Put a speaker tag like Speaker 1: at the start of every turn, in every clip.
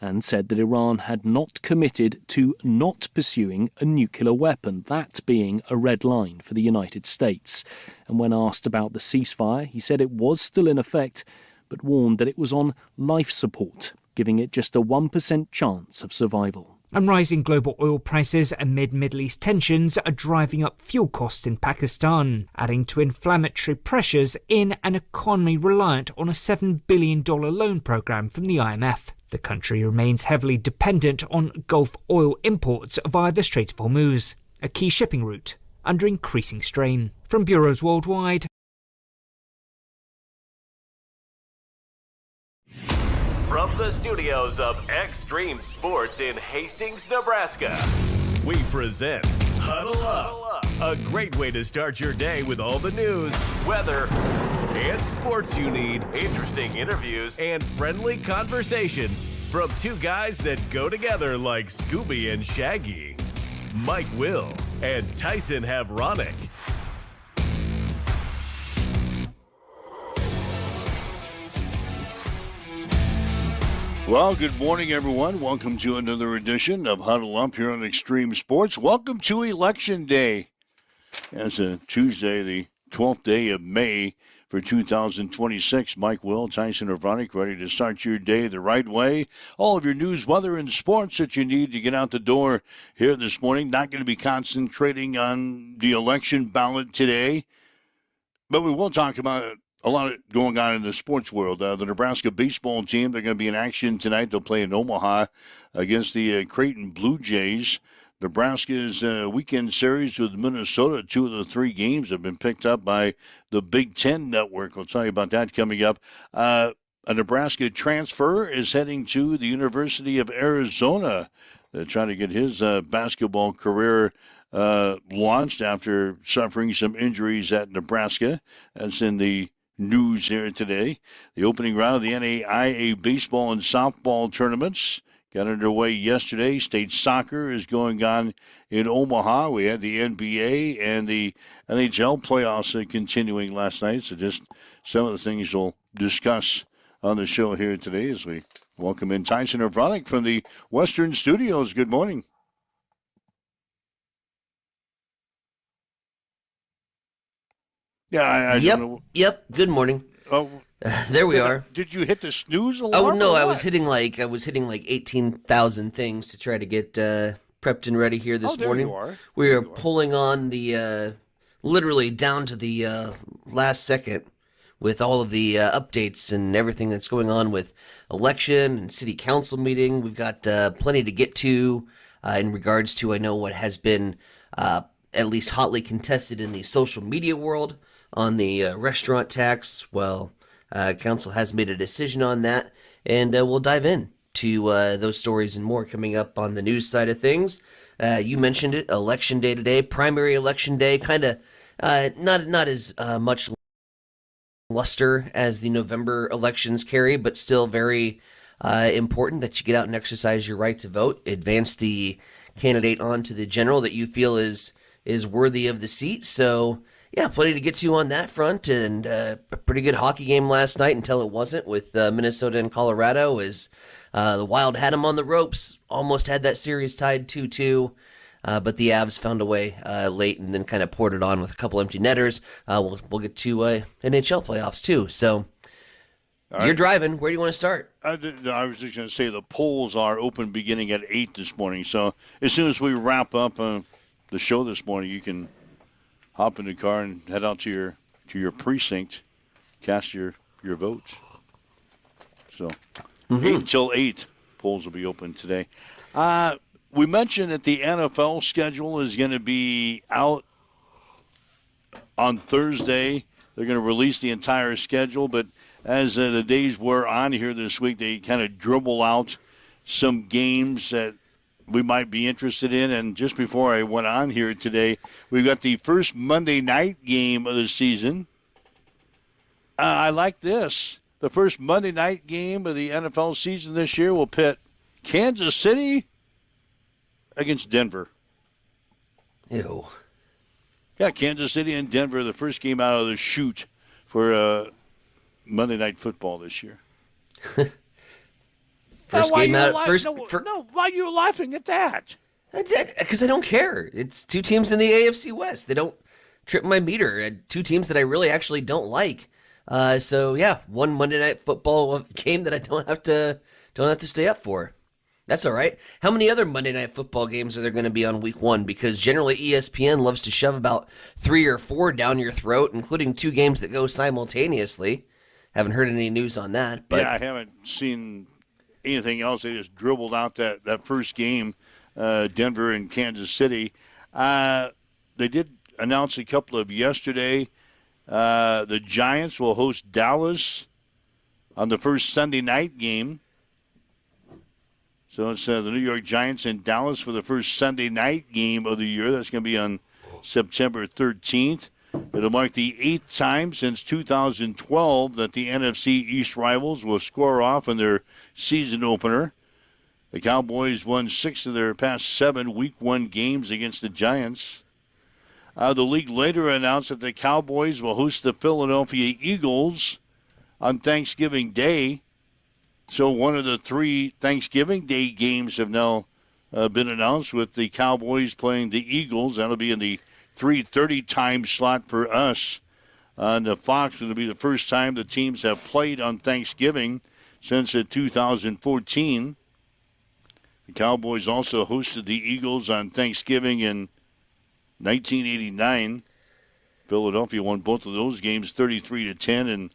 Speaker 1: and said that Iran had not committed to not pursuing a nuclear weapon, that being a red line for the United States. And when asked about the ceasefire, he said it was still in effect, but warned that it was on life support, giving it just a 1% chance of survival.
Speaker 2: And rising global oil prices amid Middle East tensions are driving up fuel costs in Pakistan, adding to inflammatory pressures in an economy reliant on a $7 billion loan program from the IMF. The country remains heavily dependent on Gulf oil imports via the Strait of Hormuz, a key shipping route under increasing strain. From bureaus worldwide,
Speaker 3: from the studios of Extreme Sports in Hastings, Nebraska, we present Huddle Up, a great way to start your day with all the news, weather, and sports you need, interesting interviews, and friendly conversation from two guys that go together like Scooby and Shaggy, Mike Will and Tyson Havronic.
Speaker 4: Well, good morning, everyone. Welcome to another edition of Huddle Up here on Extreme Sports. Welcome to Election Day. It's a Tuesday, the 12th day of May for 2026. Mike Will, Tyson Havronic, ready to start your day the right way. All of your news, weather, and sports that you need to get out the door here this morning. Not going to be concentrating on the election ballot today, but we will talk about a lot going on in the sports world. The Nebraska baseball team, they're going to be in action tonight. They'll play in Omaha against the Creighton Blue Jays. Nebraska's weekend series with Minnesota, 2 of the 3 games have been picked up by the Big Ten Network. We'll tell you about that coming up. A Nebraska transfer is heading to the University of Arizona. They're trying to get his basketball career launched after suffering some injuries at Nebraska. That's in the news here today. The opening round of the NAIA baseball and softball tournaments got underway yesterday. State soccer is going on in Omaha. We had the NBA and the NHL playoffs continuing last night. So just some of the things we'll discuss on the show here today as we welcome in Tyson Havronic from the Western Studios. Good morning. Yeah,
Speaker 5: Yep. Good morning.
Speaker 4: Oh,
Speaker 5: there we are.
Speaker 4: Did you hit the snooze alarm?
Speaker 5: Oh no, I was hitting like 18,000 things to try to get prepped and ready here this morning.
Speaker 4: You are.
Speaker 5: We are pulling on the literally down to the last second with all of the updates and everything that's going on with election and city council meeting. We've got plenty to get to in regards to, I know, what has been at least hotly contested in the social media world on the restaurant tax. Well, council has made a decision on that, and we'll dive in to those stories and more coming up on the news side of things. You mentioned it, election day today, primary election day, kind of not as much luster as the November elections carry, but still very important that you get out and exercise your right to vote, advance the candidate on to the general that you feel is worthy of the seat. So, yeah, plenty to get to on that front, and a pretty good hockey game last night until it wasn't, with Minnesota and Colorado, as the Wild had them on the ropes, almost had that series tied 2-2, but the Avs found a way late and then kind of poured it on with a couple empty netters. We'll get to NHL playoffs too, so you're driving. Where do you want to start?
Speaker 4: I was just going to say the polls are open beginning at 8 this morning, so as soon as we wrap up the show this morning, you can hop in the car and head out to your precinct, cast your votes. So 8 until 8, polls will be open today. We mentioned that the NFL schedule is going to be out on Thursday. They're going to release the entire schedule, but as the days were on here this week, they kind of dribble out some games that we might be interested in. And just before I went on here today, we've got the first Monday night game of the season. I like this. The first Monday night game of the NFL season this year will pit Kansas City against Denver.
Speaker 5: Ew.
Speaker 4: Yeah, Kansas City and Denver, the first game out of the chute for Monday Night Football this year.
Speaker 5: First
Speaker 4: why
Speaker 5: game
Speaker 4: are you
Speaker 5: out. First,
Speaker 4: no, why are you laughing at that?
Speaker 5: Because I don't care. It's two teams in the AFC West. They don't trip my meter. Two teams that I really actually don't like. So yeah, one Monday Night Football game that I don't have to stay up for. That's all right. How many other Monday Night Football games are there going to be on week one? Because generally ESPN loves to shove about 3 or 4 down your throat, including 2 games that go simultaneously. Haven't heard any news on that. But
Speaker 4: yeah, I haven't seen anything else. They just dribbled out that first game, Denver and Kansas City. They did announce a couple of yesterday. The Giants will host Dallas on the first Sunday night game. So it's the New York Giants in Dallas for the first Sunday night game of the year. That's going to be on September 13th. It'll mark the 8th time since 2012 that the NFC East rivals will square off in their season opener. The Cowboys won 6 of their past 7 Week 1 games against the Giants. The league later announced that the Cowboys will host the Philadelphia Eagles on Thanksgiving Day. So one of the 3 Thanksgiving Day games have now been announced, with the Cowboys playing the Eagles. That'll be in the 3:30 time slot for us on the Fox. It'll be the first time the teams have played on Thanksgiving since 2014. The Cowboys also hosted the Eagles on Thanksgiving in 1989. Philadelphia won both of those games 33-10 and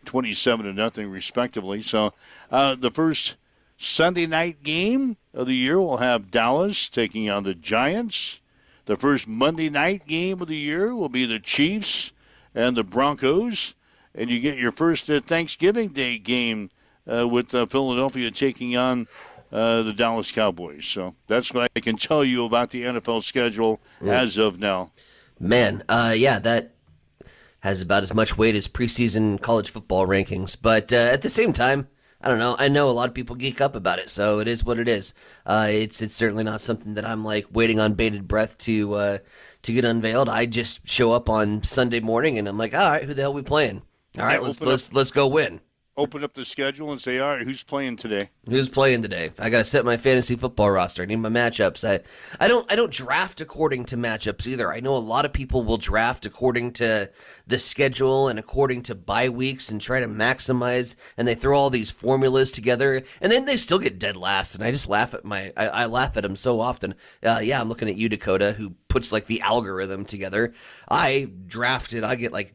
Speaker 4: 27-0 respectively. So the first Sunday night game of the year will have Dallas taking on the Giants. The first Monday night game of the year will be the Chiefs and the Broncos. And you get your first Thanksgiving Day game with Philadelphia taking on the Dallas Cowboys. So that's what I can tell you about the NFL schedule as of now.
Speaker 5: Man, yeah, that has about as much weight as preseason college football rankings. But at the same time, I don't know. I know a lot of people geek up about it, so it is what it is. It's certainly not something that I'm like waiting on bated breath to get unveiled. I just show up on Sunday morning and I'm like, all right, who the hell are we playing? All right, let's go win.
Speaker 4: Open up the schedule and say, all right, who's playing today?
Speaker 5: Who's playing today? I got to set my fantasy football roster. I need my matchups. I don't draft according to matchups either. I know a lot of people will draft according to the schedule and according to bye weeks and try to maximize, and they throw all these formulas together, and then they still get dead last. And I just laugh at I laugh at them so often. Yeah, I'm looking at you, Dakota, who puts like the algorithm together. I get like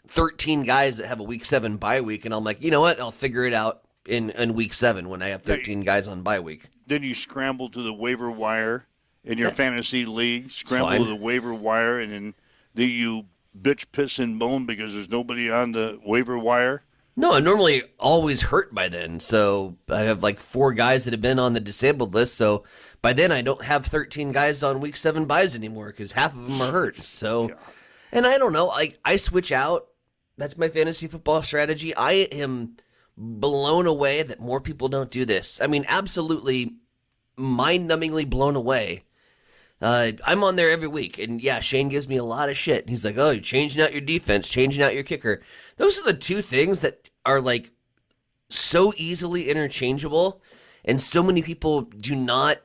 Speaker 5: 13 guys that have a week 7 bye week, and I'm like, you know what? I'll figure it out in week 7 when I have 13 guys on bye week.
Speaker 4: Then you scramble to the waiver wire in your fantasy league, scramble to the waiver wire, and then you bitch, piss, and moan because there's nobody on the waiver wire.
Speaker 5: No, I'm normally always hurt by then, so I have like 4 guys that have been on the disabled list, so by then I don't have 13 guys on week 7 buys anymore because half of them are hurt. So, and I don't know, I switch out. That's my fantasy football strategy. I am blown away that more people don't do this. I mean, absolutely mind-numbingly blown away. I'm on there every week, and yeah, Shane gives me a lot of shit. He's like, oh, you're changing out your defense, changing out your kicker. Those are the 2 things that are like so easily interchangeable, and so many people do not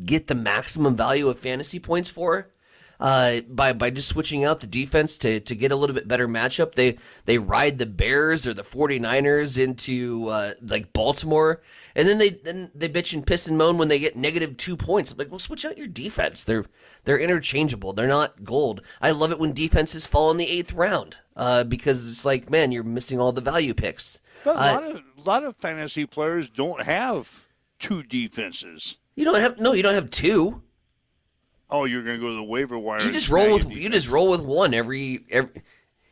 Speaker 5: get the maximum value of fantasy points for. By just switching out the defense to get a little bit better matchup. They ride the Bears or the 49ers into like Baltimore, and then they bitch and piss and moan when they get -2 points. I'm like, well, switch out your defense. They're interchangeable. They're not gold. I love it when defenses fall in the 8th round because it's like, man, you're missing all the value picks.
Speaker 4: But a lot of fantasy players don't have 2 defenses.
Speaker 5: You don't have 2.
Speaker 4: Oh, you're going to go to the waiver wire.
Speaker 5: You just roll with 1 every.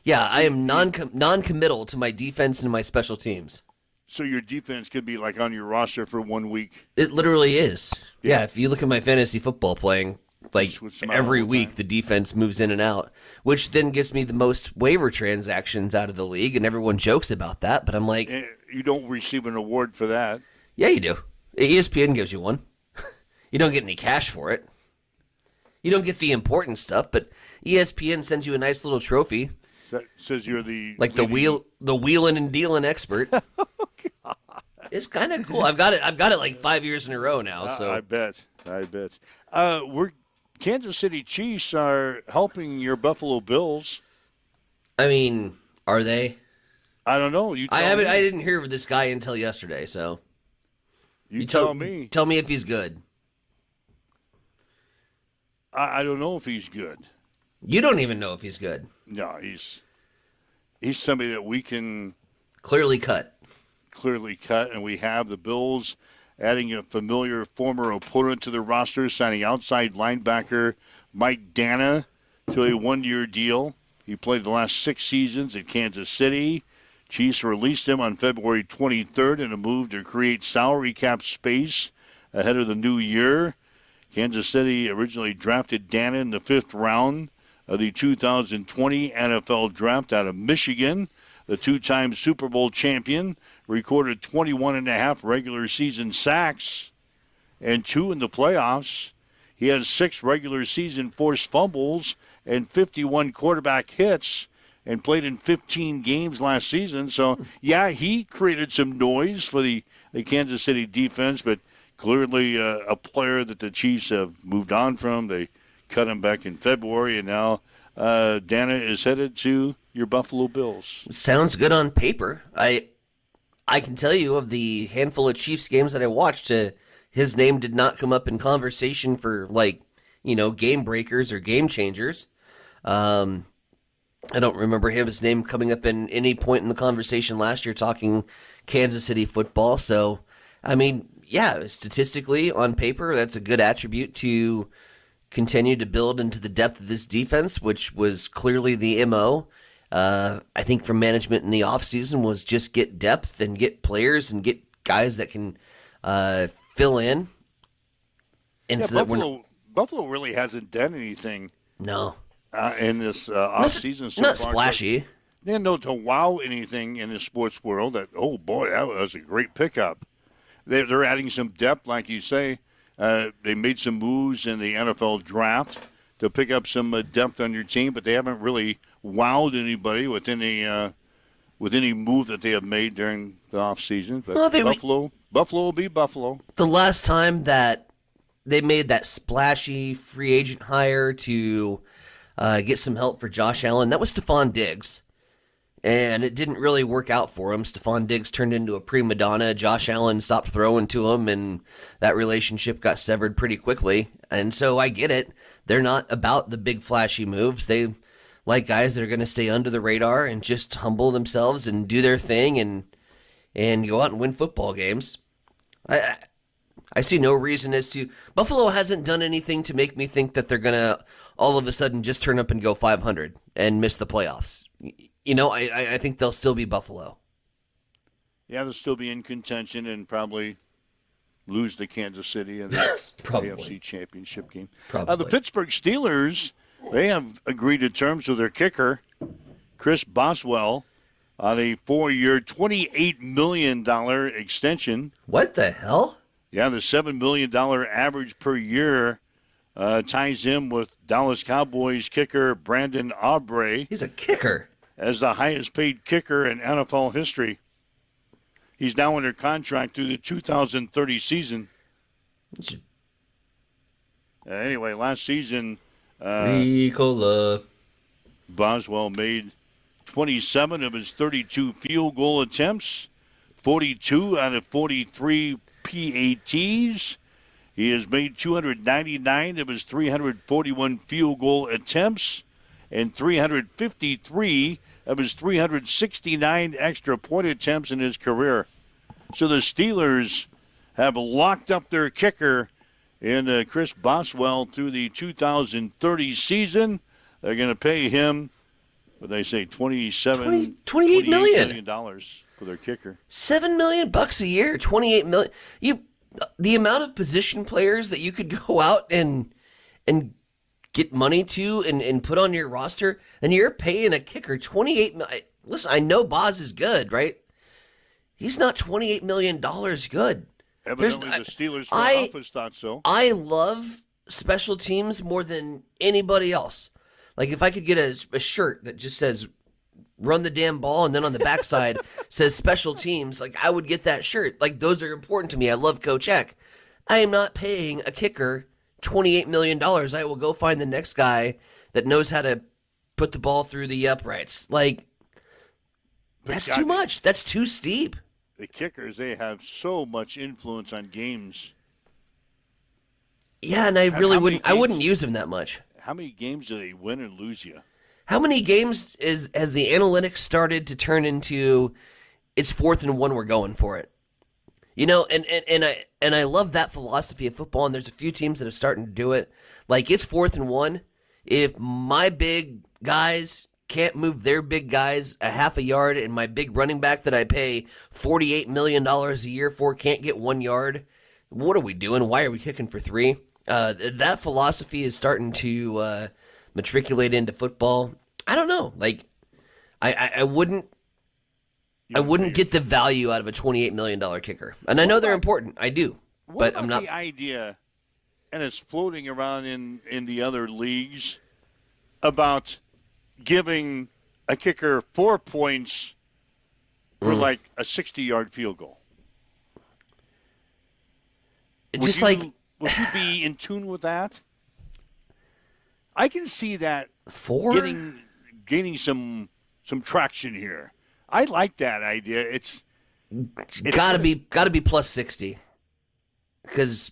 Speaker 5: Yeah, I am non-committal to my defense and my special teams.
Speaker 4: So your defense could be like on your roster for 1 week.
Speaker 5: It literally is. Yeah, if you look at my fantasy football playing, like every week the defense moves in and out, which then gets me the most waiver transactions out of the league, and everyone jokes about that, but I'm like,
Speaker 4: you don't receive an award for that.
Speaker 5: Yeah, you do. ESPN gives you one. You don't get any cash for it. You don't get the important stuff, but ESPN sends you a nice little trophy. That
Speaker 4: says you're the
Speaker 5: wheeling and dealing expert.
Speaker 4: Oh, God.
Speaker 5: It's kind of cool. I've got it like 5 years in a row now. So
Speaker 4: I bet. Kansas City Chiefs are helping your Buffalo Bills.
Speaker 5: I mean, are they?
Speaker 4: I don't know. You tell me.
Speaker 5: I didn't hear of this guy until yesterday. So
Speaker 4: you tell me.
Speaker 5: Tell me if he's good.
Speaker 4: I don't know if he's good.
Speaker 5: You don't even know if he's good.
Speaker 4: No, he's somebody that we can
Speaker 5: clearly cut,
Speaker 4: and we have the Bills adding a familiar former opponent to the roster, signing outside linebacker Mike Dana to a one-year deal. He played the last 6 seasons at Kansas City. Chiefs released him on February 23rd in a move to create salary cap space ahead of the new year. Kansas City originally drafted Dana in the 5th round of the 2020 NFL Draft out of Michigan. The 2-time Super Bowl champion recorded 21.5 regular season sacks and 2 in the playoffs. He has 6 regular season forced fumbles and 51 quarterback hits and played in 15 games last season. So, yeah, he created some noise for the Kansas City defense, but clearly a player that the Chiefs have moved on from. They cut him back in February, and now Dana is headed to your Buffalo Bills.
Speaker 5: Sounds good on paper. I can tell you of the handful of Chiefs games that I watched, his name did not come up in conversation for, game breakers or game changers. I don't remember his name coming up in any point in the conversation last year talking Kansas City football. So, I mean, yeah, statistically on paper, that's a good attribute to continue to build into the depth of this defense, which was clearly the MO. I think from management in the offseason was just get depth and get players and get guys that can fill in. And
Speaker 4: yeah,
Speaker 5: so
Speaker 4: Buffalo really hasn't done anything.
Speaker 5: No.
Speaker 4: In this offseason so
Speaker 5: not
Speaker 4: far.
Speaker 5: Splashy.
Speaker 4: No, to wow anything in the sports world. That that was a great pickup. They're adding some depth, like you say. They made some moves in the NFL draft to pick up some depth on your team, but they haven't really wowed anybody with any move that they have made during the offseason. But Buffalo will be Buffalo.
Speaker 5: The last time that they made that splashy free agent hire to get some help for Josh Allen, that was Stephon Diggs. And it didn't really work out for him. Stephon Diggs turned into a prima donna. Josh Allen stopped throwing to him, and that relationship got severed pretty quickly. And so I get it. They're not about the big flashy moves. They like guys that are going to stay under the radar and just humble themselves and do their thing and go out and win football games. I see no reason as to... Buffalo hasn't done anything to make me think that they're going to all of a sudden just turn up and go 500 and miss the playoffs. I think they'll still be Buffalo.
Speaker 4: Yeah, they'll still be in contention and probably lose to Kansas City in the AFC Championship game. The Pittsburgh Steelers, they have agreed to terms with their kicker, Chris Boswell, on a 4-year, $28 million extension.
Speaker 5: What the hell?
Speaker 4: Yeah, the $7 million average per year ties him with Dallas Cowboys kicker Brandon Aubrey.
Speaker 5: He's a kicker.
Speaker 4: As the highest-paid kicker in NFL history. He's now under contract through the 2030 season. Anyway, last season,
Speaker 5: Ricola.
Speaker 4: Boswell made 27 of his 32 field goal attempts, 42 out of 43 PATs. He has made 299 of his 341 field goal attempts and 353 of his 369 extra point attempts in his career. So the Steelers have locked up their kicker in Chris Boswell through the 2030 season. They're going to pay him, what they say, $28 million for their kicker.
Speaker 5: $7 million a year, $28 million. The amount of position players that you could go out and get money to and put on your roster, and you're paying a kicker $28 million. Listen, I know Boz is good, right? He's not $28 million good.
Speaker 4: Evidently, the Steelers front office thought so.
Speaker 5: I love special teams more than anybody else. Like, if I could get a shirt that just says run the damn ball, and then on the backside says special teams. Like, I would get that shirt. Like, those are important to me. I love Coach Eck. I am not paying a kicker $28 million. I will go find the next guy that knows how to put the ball through the uprights. Like, that's too much. That's too steep.
Speaker 4: The kickers, they have so much influence on games.
Speaker 5: Yeah, and I wouldn't use them that much.
Speaker 4: How many games do they win and lose you?
Speaker 5: How many games has the analytics started to turn into it's 4th and 1, we're going for it? You know, and I love that philosophy of football, and there's a few teams that are starting to do it. Like, it's 4th and 1. If my big guys can't move their big guys a half a yard, and my big running back that I pay $48 million a year for can't get 1 yard, what are we doing? Why are we kicking for 3? That philosophy is starting to matriculate into football. I don't know. Like, I wouldn't get the value out of a $28 million kicker. And I know they're important. I do. But I'm not.
Speaker 4: The idea, and it's floating around in the other leagues, about giving a kicker 4 points for like a 60-yard field goal. Would you be in tune with that? I can see that
Speaker 5: 4
Speaker 4: gaining some traction here. I like that idea. It's
Speaker 5: gotta be plus 60, because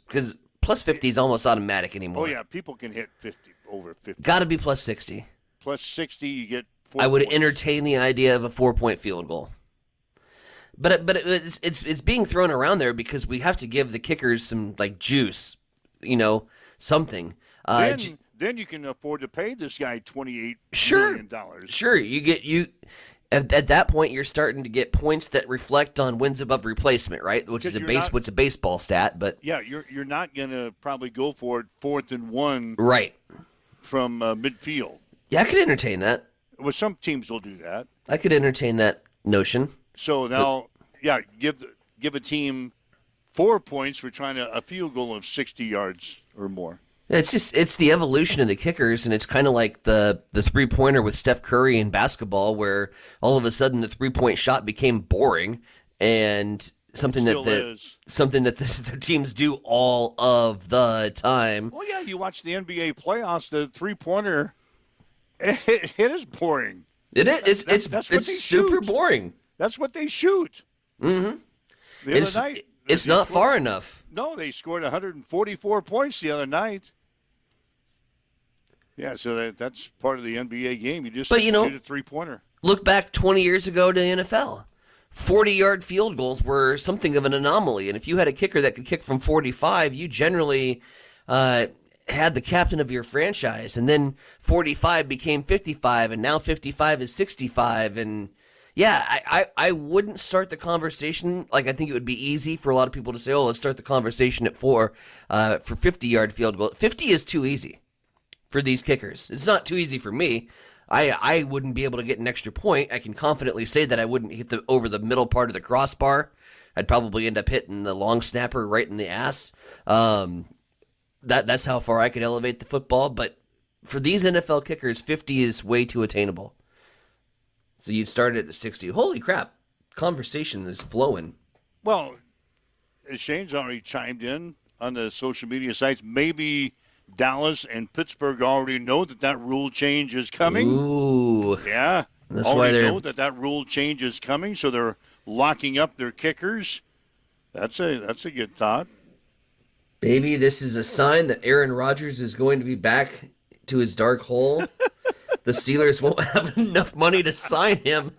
Speaker 5: plus 50 is almost automatic anymore.
Speaker 4: Oh yeah, people can hit 50 over 50.
Speaker 5: Gotta be plus 60.
Speaker 4: Plus 60, you get 4
Speaker 5: I would
Speaker 4: points.
Speaker 5: entertain the idea of a 4-point field goal. But it's being thrown around there because we have to give the kickers some like juice, you know, something.
Speaker 4: Then you can afford to pay this guy $28 million.
Speaker 5: Sure, at that point you're starting to get points that reflect on wins above replacement, right? Which is what's a baseball stat, but
Speaker 4: yeah, you're not going to probably go for it 4th and 1,
Speaker 5: right,
Speaker 4: from midfield.
Speaker 5: Yeah, I could entertain that.
Speaker 4: Well, some teams will do that.
Speaker 5: I could entertain that notion.
Speaker 4: So now, give a team 4 points for trying a field goal of 60 yards or more.
Speaker 5: It's the evolution of the kickers, and it's kind of like the 3-pointer with Steph Curry in basketball, where all of a sudden the 3-point shot became boring and something that the teams do all of the time.
Speaker 4: Well, yeah, you watch the NBA playoffs, the 3-pointer, it is boring.
Speaker 5: It is. It's super boring.
Speaker 4: That's what they shoot.
Speaker 5: Mm-hmm.
Speaker 4: The other night,
Speaker 5: it's not far enough.
Speaker 4: No, they scored 144 points the other night. Yeah, so that's part of the NBA game. You just shoot a 3-pointer.
Speaker 5: Look back 20 years ago to the NFL. 40-yard field goals were something of an anomaly, and if you had a kicker that could kick from 45, you generally had the captain of your franchise, and then 45 became 55, and now 55 is 65, and yeah, I wouldn't start the conversation. Like, I think it would be easy for a lot of people to say, oh, let's start the conversation at 4 for 50-yard field goal. 50 is too easy for these kickers. It's not too easy for me. I wouldn't be able to get an extra point. I can confidently say that I wouldn't hit over the middle part of the crossbar. I'd probably end up hitting the long snapper right in the ass. That's how far I could elevate the football. But for these NFL kickers, 50 is way too attainable. So you'd start it at 60. Holy crap. Conversation is flowing.
Speaker 4: Well, Shane's already chimed in on the social media sites. Maybe Dallas and Pittsburgh already know that rule change is coming.
Speaker 5: Ooh.
Speaker 4: Yeah.
Speaker 5: That's
Speaker 4: already
Speaker 5: why
Speaker 4: know that rule change is coming, so they're locking up their kickers. That's a good thought.
Speaker 5: Baby, this is a sign that Aaron Rodgers is going to be back to his dark hole. The Steelers won't have enough money to sign him.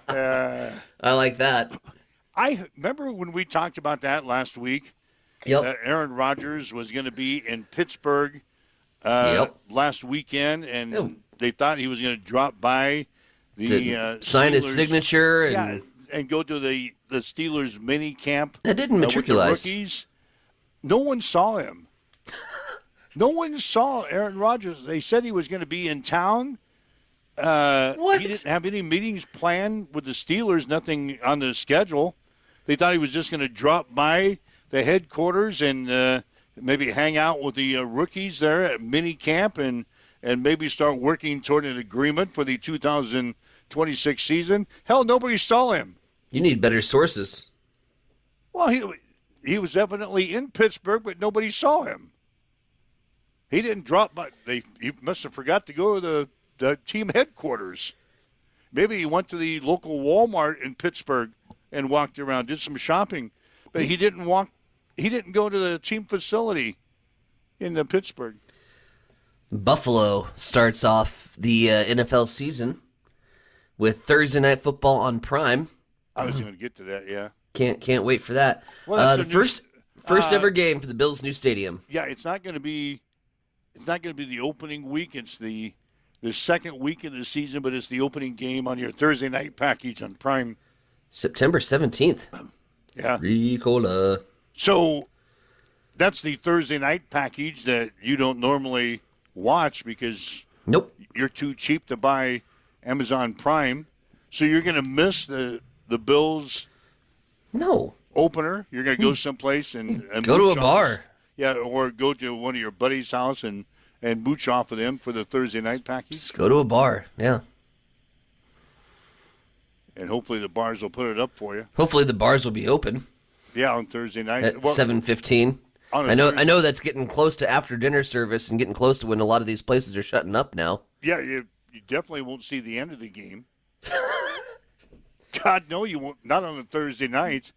Speaker 5: I like that.
Speaker 4: I remember when we talked about that last week.
Speaker 5: Yep.
Speaker 4: That Aaron Rodgers was going to be in Pittsburgh last weekend, and they thought he was going to drop by the
Speaker 5: sign his
Speaker 4: Steelers,
Speaker 5: signature
Speaker 4: and go to the Steelers mini camp.
Speaker 5: That didn't materialize.
Speaker 4: With the rookies. No one saw him. No one saw Aaron Rodgers. They said he was going to be in town.
Speaker 5: What?
Speaker 4: He didn't have any meetings planned with the Steelers, nothing on the schedule. They thought he was just going to drop by the headquarters and maybe hang out with the rookies there at mini camp and and maybe start working toward an agreement for the 2026 season. Hell, nobody saw him.
Speaker 5: You need better sources.
Speaker 4: Well, he was evidently in Pittsburgh, but nobody saw him. He didn't drop by. He must have forgot to go to the team headquarters. Maybe he went to the local Walmart in Pittsburgh and walked around, did some shopping, but he didn't walk. He didn't go to the team facility in Pittsburgh.
Speaker 5: Buffalo starts off the NFL season with Thursday Night Football on Prime.
Speaker 4: I was going to get to that. Yeah,
Speaker 5: can't wait for that.
Speaker 4: Well,
Speaker 5: the first ever game for the Bills' new stadium.
Speaker 4: Yeah, it's not going to be the opening week. It's the second week of the season, but it's the opening game on your Thursday night package on Prime.
Speaker 5: September 17th.
Speaker 4: Yeah.
Speaker 5: Ricola.
Speaker 4: So that's the Thursday night package that you don't normally watch because
Speaker 5: Nope.
Speaker 4: you're too cheap to buy Amazon Prime. So you're going to miss the Bills
Speaker 5: No.
Speaker 4: opener. You're going to go someplace and
Speaker 5: Go to
Speaker 4: mooch
Speaker 5: a
Speaker 4: off-
Speaker 5: bar.
Speaker 4: Yeah, or go to one of your buddies' house and mooch off of them for the Thursday night package.
Speaker 5: Just go to a bar. Yeah.
Speaker 4: And hopefully the bars will put it up for you.
Speaker 5: Hopefully the bars will be open
Speaker 4: Yeah, on Thursday night.
Speaker 5: at
Speaker 4: Well,
Speaker 5: 7:15.
Speaker 4: on a
Speaker 5: I
Speaker 4: Thursday-
Speaker 5: know that's getting close to after dinner service and getting close to when a lot of these places are shutting up now.
Speaker 4: Yeah, you definitely won't see the end of the game. God, no, you won't. Not on a Thursday night.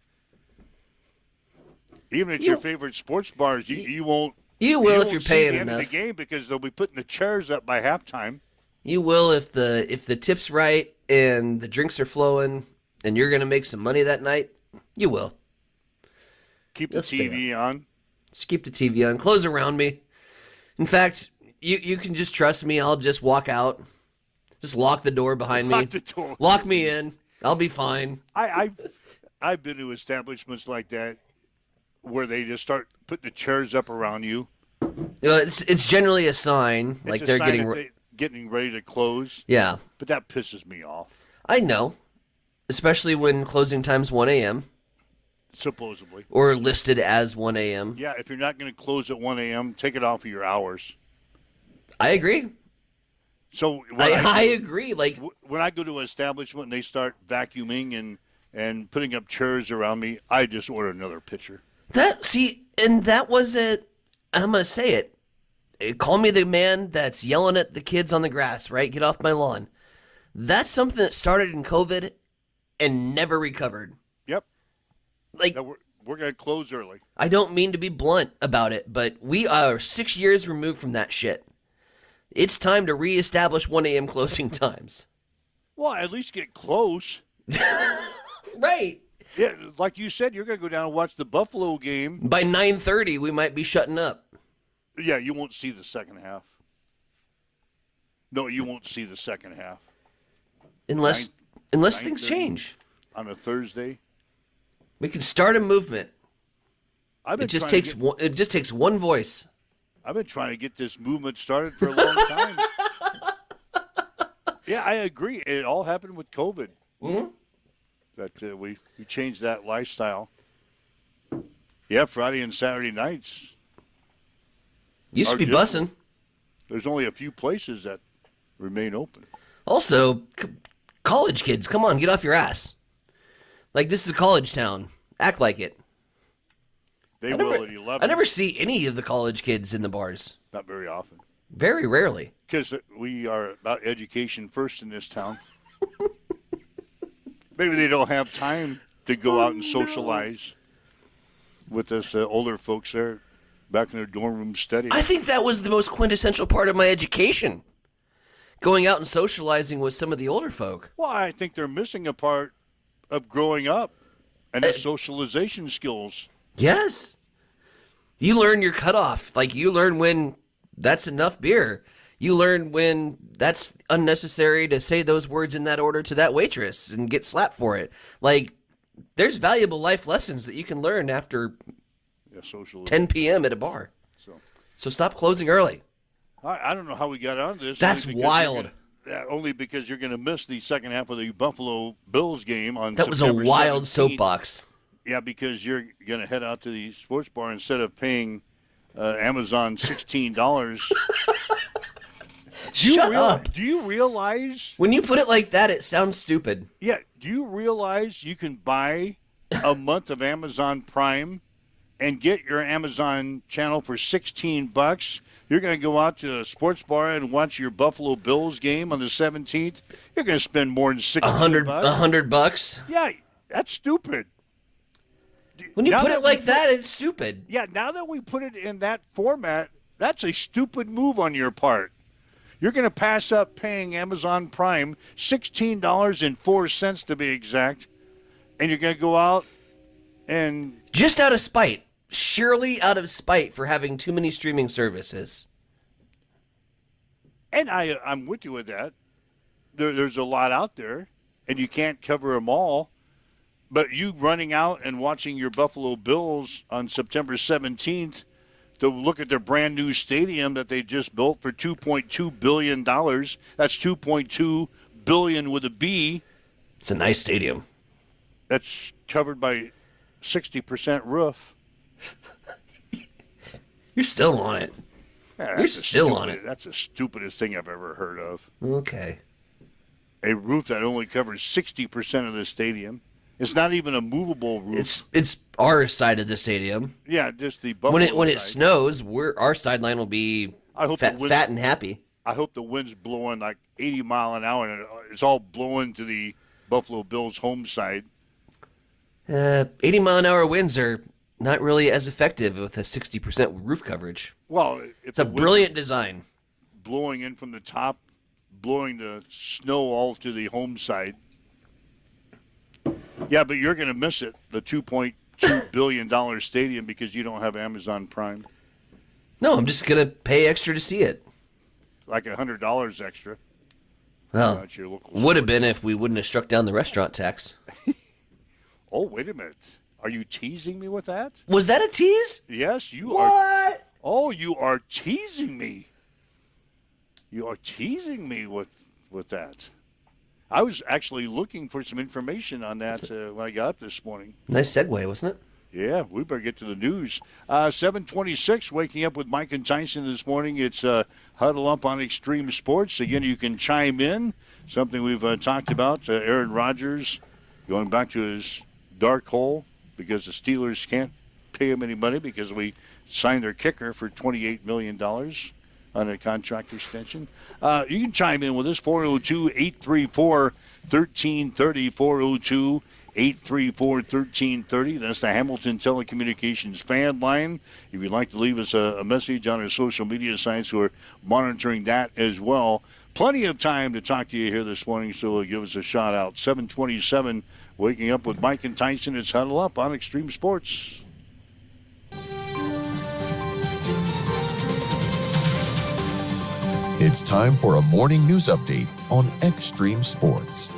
Speaker 4: Even at your favorite sports bars, you won't.
Speaker 5: You will if
Speaker 4: won't
Speaker 5: you're
Speaker 4: see
Speaker 5: paying
Speaker 4: the end
Speaker 5: enough.
Speaker 4: of the game because they'll be putting the chairs up by halftime.
Speaker 5: You will if the tip's right and the drinks are flowing and you're going to make some money that night. You will.
Speaker 4: Keep the
Speaker 5: You'll stay
Speaker 4: TV on.
Speaker 5: Just keep the TV on. Close around me. In fact, you can just trust me. I'll just walk out. Just lock the door behind
Speaker 4: Lock
Speaker 5: me.
Speaker 4: the door.
Speaker 5: Lock me in. I'll be fine.
Speaker 4: I've been to establishments like that where they just start putting the chairs up around you.
Speaker 5: It's generally a sign like
Speaker 4: It's a
Speaker 5: they're
Speaker 4: sign
Speaker 5: getting
Speaker 4: that getting ready to close.
Speaker 5: Yeah.
Speaker 4: But that pisses me off.
Speaker 5: I know. Especially when closing time's 1 a.m.
Speaker 4: Supposedly.
Speaker 5: or listed as 1 a.m.
Speaker 4: Yeah, if you're not going to close at 1 a.m., take it off of your hours.
Speaker 5: I agree.
Speaker 4: So
Speaker 5: I agree. Like,
Speaker 4: when I go to an establishment and they start vacuuming and putting up chairs around me, I just order another pitcher.
Speaker 5: that was it. I'm going to say it. Call me the man that's yelling at the kids on the grass, right? Get off my lawn. That's something that started in COVID and never recovered.
Speaker 4: Yep.
Speaker 5: Like,
Speaker 4: Now we're going to close early.
Speaker 5: I don't mean to be blunt about it, but we are 6 years removed from that shit. It's time to reestablish 1 a.m. closing times.
Speaker 4: Well, at least get close.
Speaker 5: Right.
Speaker 4: Yeah, like you said, you're going to go down and watch the Buffalo game.
Speaker 5: By 9:30, we might be shutting up.
Speaker 4: Yeah, you won't see the second half. No, you won't see the second half.
Speaker 5: Unless things
Speaker 4: 9:30
Speaker 5: change.
Speaker 4: On a Thursday.
Speaker 5: We can start a movement.
Speaker 4: I've been
Speaker 5: It just
Speaker 4: trying
Speaker 5: takes
Speaker 4: to
Speaker 5: one, it just takes one voice.
Speaker 4: I've been trying to get this movement started for a long time. Yeah, I agree. It all happened with COVID.
Speaker 5: Mm-hmm.
Speaker 4: That we changed that lifestyle. Yeah, Friday and Saturday nights.
Speaker 5: Used to
Speaker 4: Are
Speaker 5: be
Speaker 4: different.
Speaker 5: bussing.
Speaker 4: There's only a few places that remain open.
Speaker 5: Also, college kids, come on, get off your ass. Like, this is a college town. Act like it.
Speaker 4: They will at 11.
Speaker 5: I never see any of the college kids in the bars.
Speaker 4: Not very often.
Speaker 5: Very rarely.
Speaker 4: Because we are about education first in this town. Maybe they don't have time to go out and socialize with us older folks there back in their dorm room studying.
Speaker 5: I think that was the most quintessential part of my education. Going out and socializing with some of the older folk.
Speaker 4: Well, I think they're missing a part of growing up and the socialization skills.
Speaker 5: Yes. You learn your cutoff. Like, you learn when that's enough beer. You learn when that's unnecessary to say those words in that order to that waitress and get slapped for it. Like, there's valuable life lessons that you can learn after 10 p.m. at a bar. So stop closing early.
Speaker 4: I don't know how we got on this.
Speaker 5: That's wild.
Speaker 4: Only because you're going to miss the second half of the Buffalo Bills game on
Speaker 5: That was
Speaker 4: September
Speaker 5: a wild
Speaker 4: 17th.
Speaker 5: soapbox.
Speaker 4: Yeah, because you're going to head out to the sports bar instead of paying Amazon $16
Speaker 5: Shut up.
Speaker 4: Do you realize?
Speaker 5: When you put it like that, it sounds stupid.
Speaker 4: Yeah. Do you realize you can buy a month of Amazon Prime and get your Amazon channel for $16? You're going to go out to a sports bar and watch your Buffalo Bills game on the 17th. You're going to spend more than $16.
Speaker 5: $100.
Speaker 4: Yeah, that's stupid.
Speaker 5: When you
Speaker 4: Now
Speaker 5: put it like that, it's stupid.
Speaker 4: Yeah, now that we put it in that format, that's a stupid move on your part. You're going to pass up paying Amazon Prime $16.04 to be exact, and you're going to go out and
Speaker 5: just out of spite. Surely out of spite for having too many streaming services.
Speaker 4: And I'm with you with that. There's a lot out there, and you can't cover them all. But you running out and watching your Buffalo Bills on September 17th to look at their brand new stadium that they just built for $2.2 billion. That's $2.2 billion with a B.
Speaker 5: It's a nice stadium.
Speaker 4: That's covered by 60% roof.
Speaker 5: You're still on it.
Speaker 4: Yeah,
Speaker 5: You're still on it.
Speaker 4: That's the stupidest thing I've ever heard of.
Speaker 5: Okay.
Speaker 4: A roof that only covers 60% of the stadium. It's not even a movable roof.
Speaker 5: It's our side of the stadium.
Speaker 4: Yeah, just the Buffalo
Speaker 5: When it
Speaker 4: side.
Speaker 5: snows, our sideline will be fat and happy.
Speaker 4: I hope the wind's blowing like 80 mile an hour and it's all blowing to the Buffalo Bills home side.
Speaker 5: 80 mile an hour winds are not really as effective with a 60% roof coverage.
Speaker 4: Well,
Speaker 5: It's a brilliant design.
Speaker 4: Blowing in from the top, blowing the snow all to the home side. Yeah, but you're going to miss it, the $2.2 billion stadium, because you don't have Amazon Prime.
Speaker 5: No, I'm just going to pay extra to see it.
Speaker 4: Like $100 extra.
Speaker 5: Well,
Speaker 4: At your local
Speaker 5: would have
Speaker 4: store.
Speaker 5: been if we wouldn't have struck down the restaurant tax.
Speaker 4: Oh, wait a minute. Are you teasing me with that?
Speaker 5: Was that a tease?
Speaker 4: Yes, you are.
Speaker 5: What?
Speaker 4: Oh, you are teasing me. You are teasing me with that. I was actually looking for some information on that when I got up this morning.
Speaker 5: Nice segue, wasn't it?
Speaker 4: Yeah, we better get to the news. 7:26, waking up with Mike and Tyson this morning. It's Huddle Up on Extreme Sports. Again, you can chime in, something we've talked about. Aaron Rodgers going back to his dark hole because the Steelers can't pay him any money because we signed their kicker for $28 million on a contract extension. You can chime in with us, 402-834-1330, 402-834-1330. That's the Hamilton Telecommunications fan line. If you'd like to leave us a message on our social media sites, we're monitoring that as well. Plenty of time to talk to you here this morning, so give us a shout out. 7:27, waking up with Mike and Tyson. It's Huddle Up on Extreme Sports.
Speaker 6: It's time for a morning news update on Extreme Sports.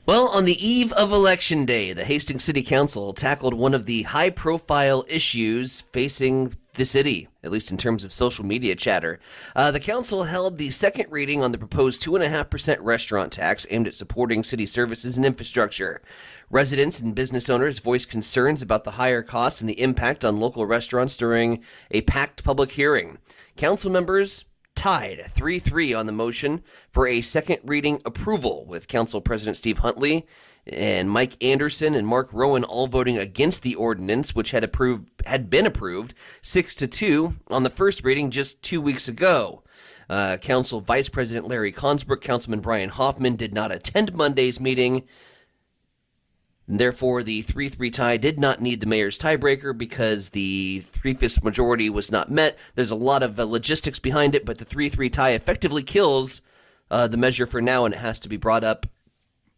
Speaker 5: Well, on the eve of Election Day, the Hastings City Council tackled one of the high-profile issues facing the city, at least in terms of social media chatter. The council held the second reading on the proposed 2.5% restaurant tax aimed at supporting city services and infrastructure. Residents and business owners voiced concerns about the higher costs and the impact on local restaurants during a packed public hearing. Council members tied 3-3 on the motion for a second reading approval, with Council President Steve Huntley and Mike Anderson and Mark Rowan all voting against the ordinance, which had been approved 6-2 on the first reading just 2 weeks ago. Council Vice President Larry Consbrook, Councilman Brian Hoffman did not attend Monday's meeting. Therefore, the 3-3 tie did not need the mayor's tiebreaker because the 3/5 majority was not met. There's a lot of logistics behind it, but the 3-3 tie effectively kills the measure for now, and it has to be brought up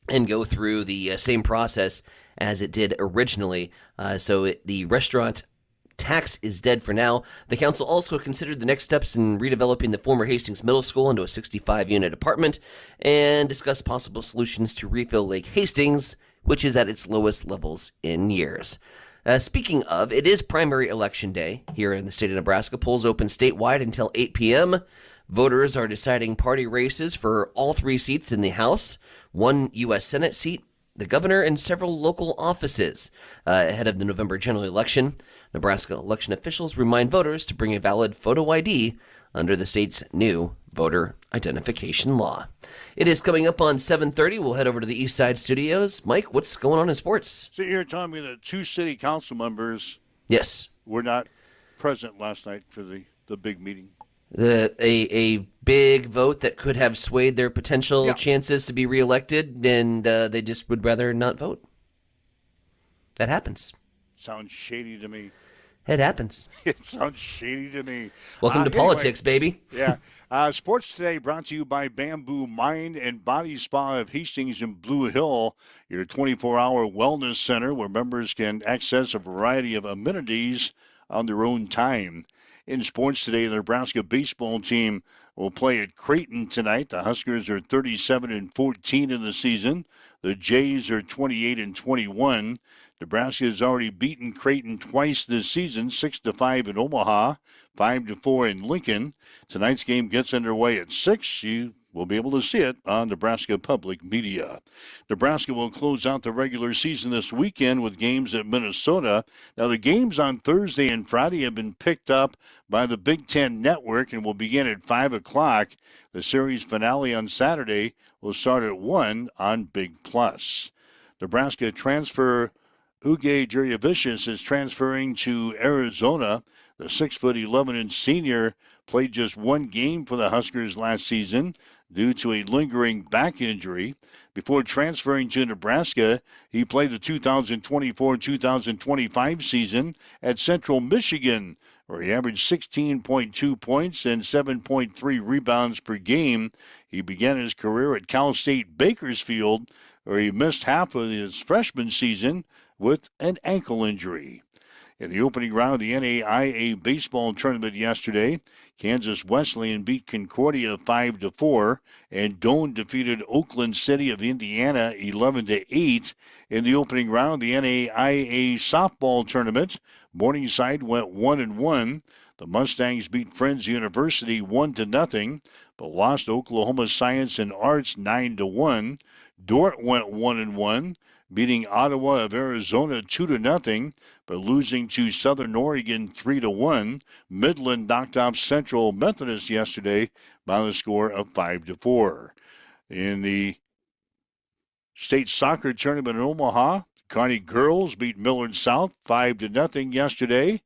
Speaker 5: and go through the same process as it did originally. The restaurant tax is dead for now. The council also considered the next steps in redeveloping the former Hastings Middle School into a 65-unit apartment and discussed possible solutions to refill Lake Hastings, which is at its lowest levels in years. Speaking of, it is primary election day here in the state of Nebraska. Polls open statewide until 8 p.m. Voters are deciding party races for all 3 seats in the House, 1 U.S. Senate seat, the governor, and several local offices. Ahead of the November general election, Nebraska election officials remind voters to bring a valid photo ID under the state's new voter identification law. It is coming up on 7:30. We'll head over to the East Side Studios. Mike, what's going on in sports?
Speaker 4: So you're telling me that 2 city council members
Speaker 5: Yes.
Speaker 4: were not present last night for the big meeting.
Speaker 5: A big vote that could have swayed their potential chances to be reelected, and they just would rather not vote. That happens.
Speaker 4: Sounds shady to me.
Speaker 5: It happens.
Speaker 4: It sounds shady to me.
Speaker 5: Welcome to politics, baby.
Speaker 4: Yeah. Sports Today brought to you by Bamboo Mind and Body Spa of Hastings and Blue Hill, your 24-hour wellness center where members can access a variety of amenities on their own time. In sports today, the Nebraska baseball team will play at Creighton tonight. The Huskers are 37-14 in the season. The Jays are 28-21. Nebraska has already beaten Creighton twice this season, 6-5 in Omaha, 5-4 in Lincoln. Tonight's game gets underway at 6. You will be able to see it on Nebraska Public Media. Nebraska will close out the regular season this weekend with games at Minnesota. Now, the games on Thursday and Friday have been picked up by the Big Ten Network and will begin at 5 o'clock. The series finale on Saturday will start at 1 on Big Plus. Nebraska transfer Uge Jurjevicius is transferring to Arizona. The 6'11" senior played just 1 game for the Huskers last season due to a lingering back injury. Before transferring to Nebraska, he played the 2024-2025 season at Central Michigan, where he averaged 16.2 points and 7.3 rebounds per game. He began his career at Cal State Bakersfield, where he missed half of his freshman season with an ankle injury. In the opening round of the NAIA baseball tournament yesterday, Kansas Wesleyan beat Concordia 5-4, and Doane defeated Oakland City of Indiana 11-8. In the opening round of the NAIA softball tournament, Morningside went 1-1. The Mustangs beat Friends University 1-0, but lost Oklahoma Science and Arts 9-1. Dordt went 1-1. Beating Ottawa of Arizona 2-0, but losing to Southern Oregon 3-1. Midland knocked off Central Methodist yesterday by the score of 5-4. In the state soccer tournament in Omaha, Kearney girls beat Millard South 5-0 yesterday.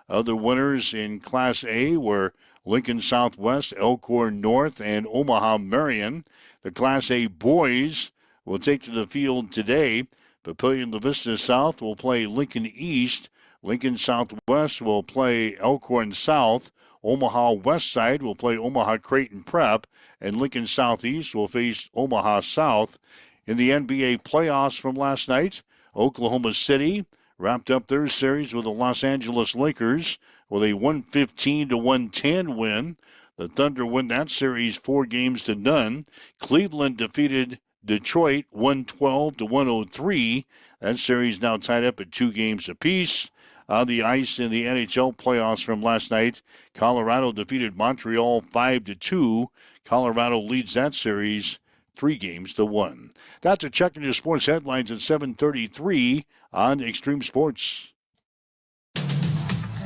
Speaker 4: Other winners in Class A were Lincoln Southwest, Elkhorn North, and Omaha Marion. The Class A boys will take to the field today. Papillion La Vista South will play Lincoln East. Lincoln Southwest will play Elkhorn South. Omaha West Side will play Omaha Creighton Prep. And Lincoln Southeast will face Omaha South. In the NBA playoffs from last night, Oklahoma City wrapped up their series with the Los Angeles Lakers with a 115-110 win. The Thunder win that series 4-0. Cleveland defeated Detroit 112-103. That series now tied up at 2 games apiece. On the ice in the NHL playoffs from last night, Colorado defeated Montreal 5-2. Colorado leads that series 3-1. That's a check into sports headlines at 7:33 on Extreme Sports.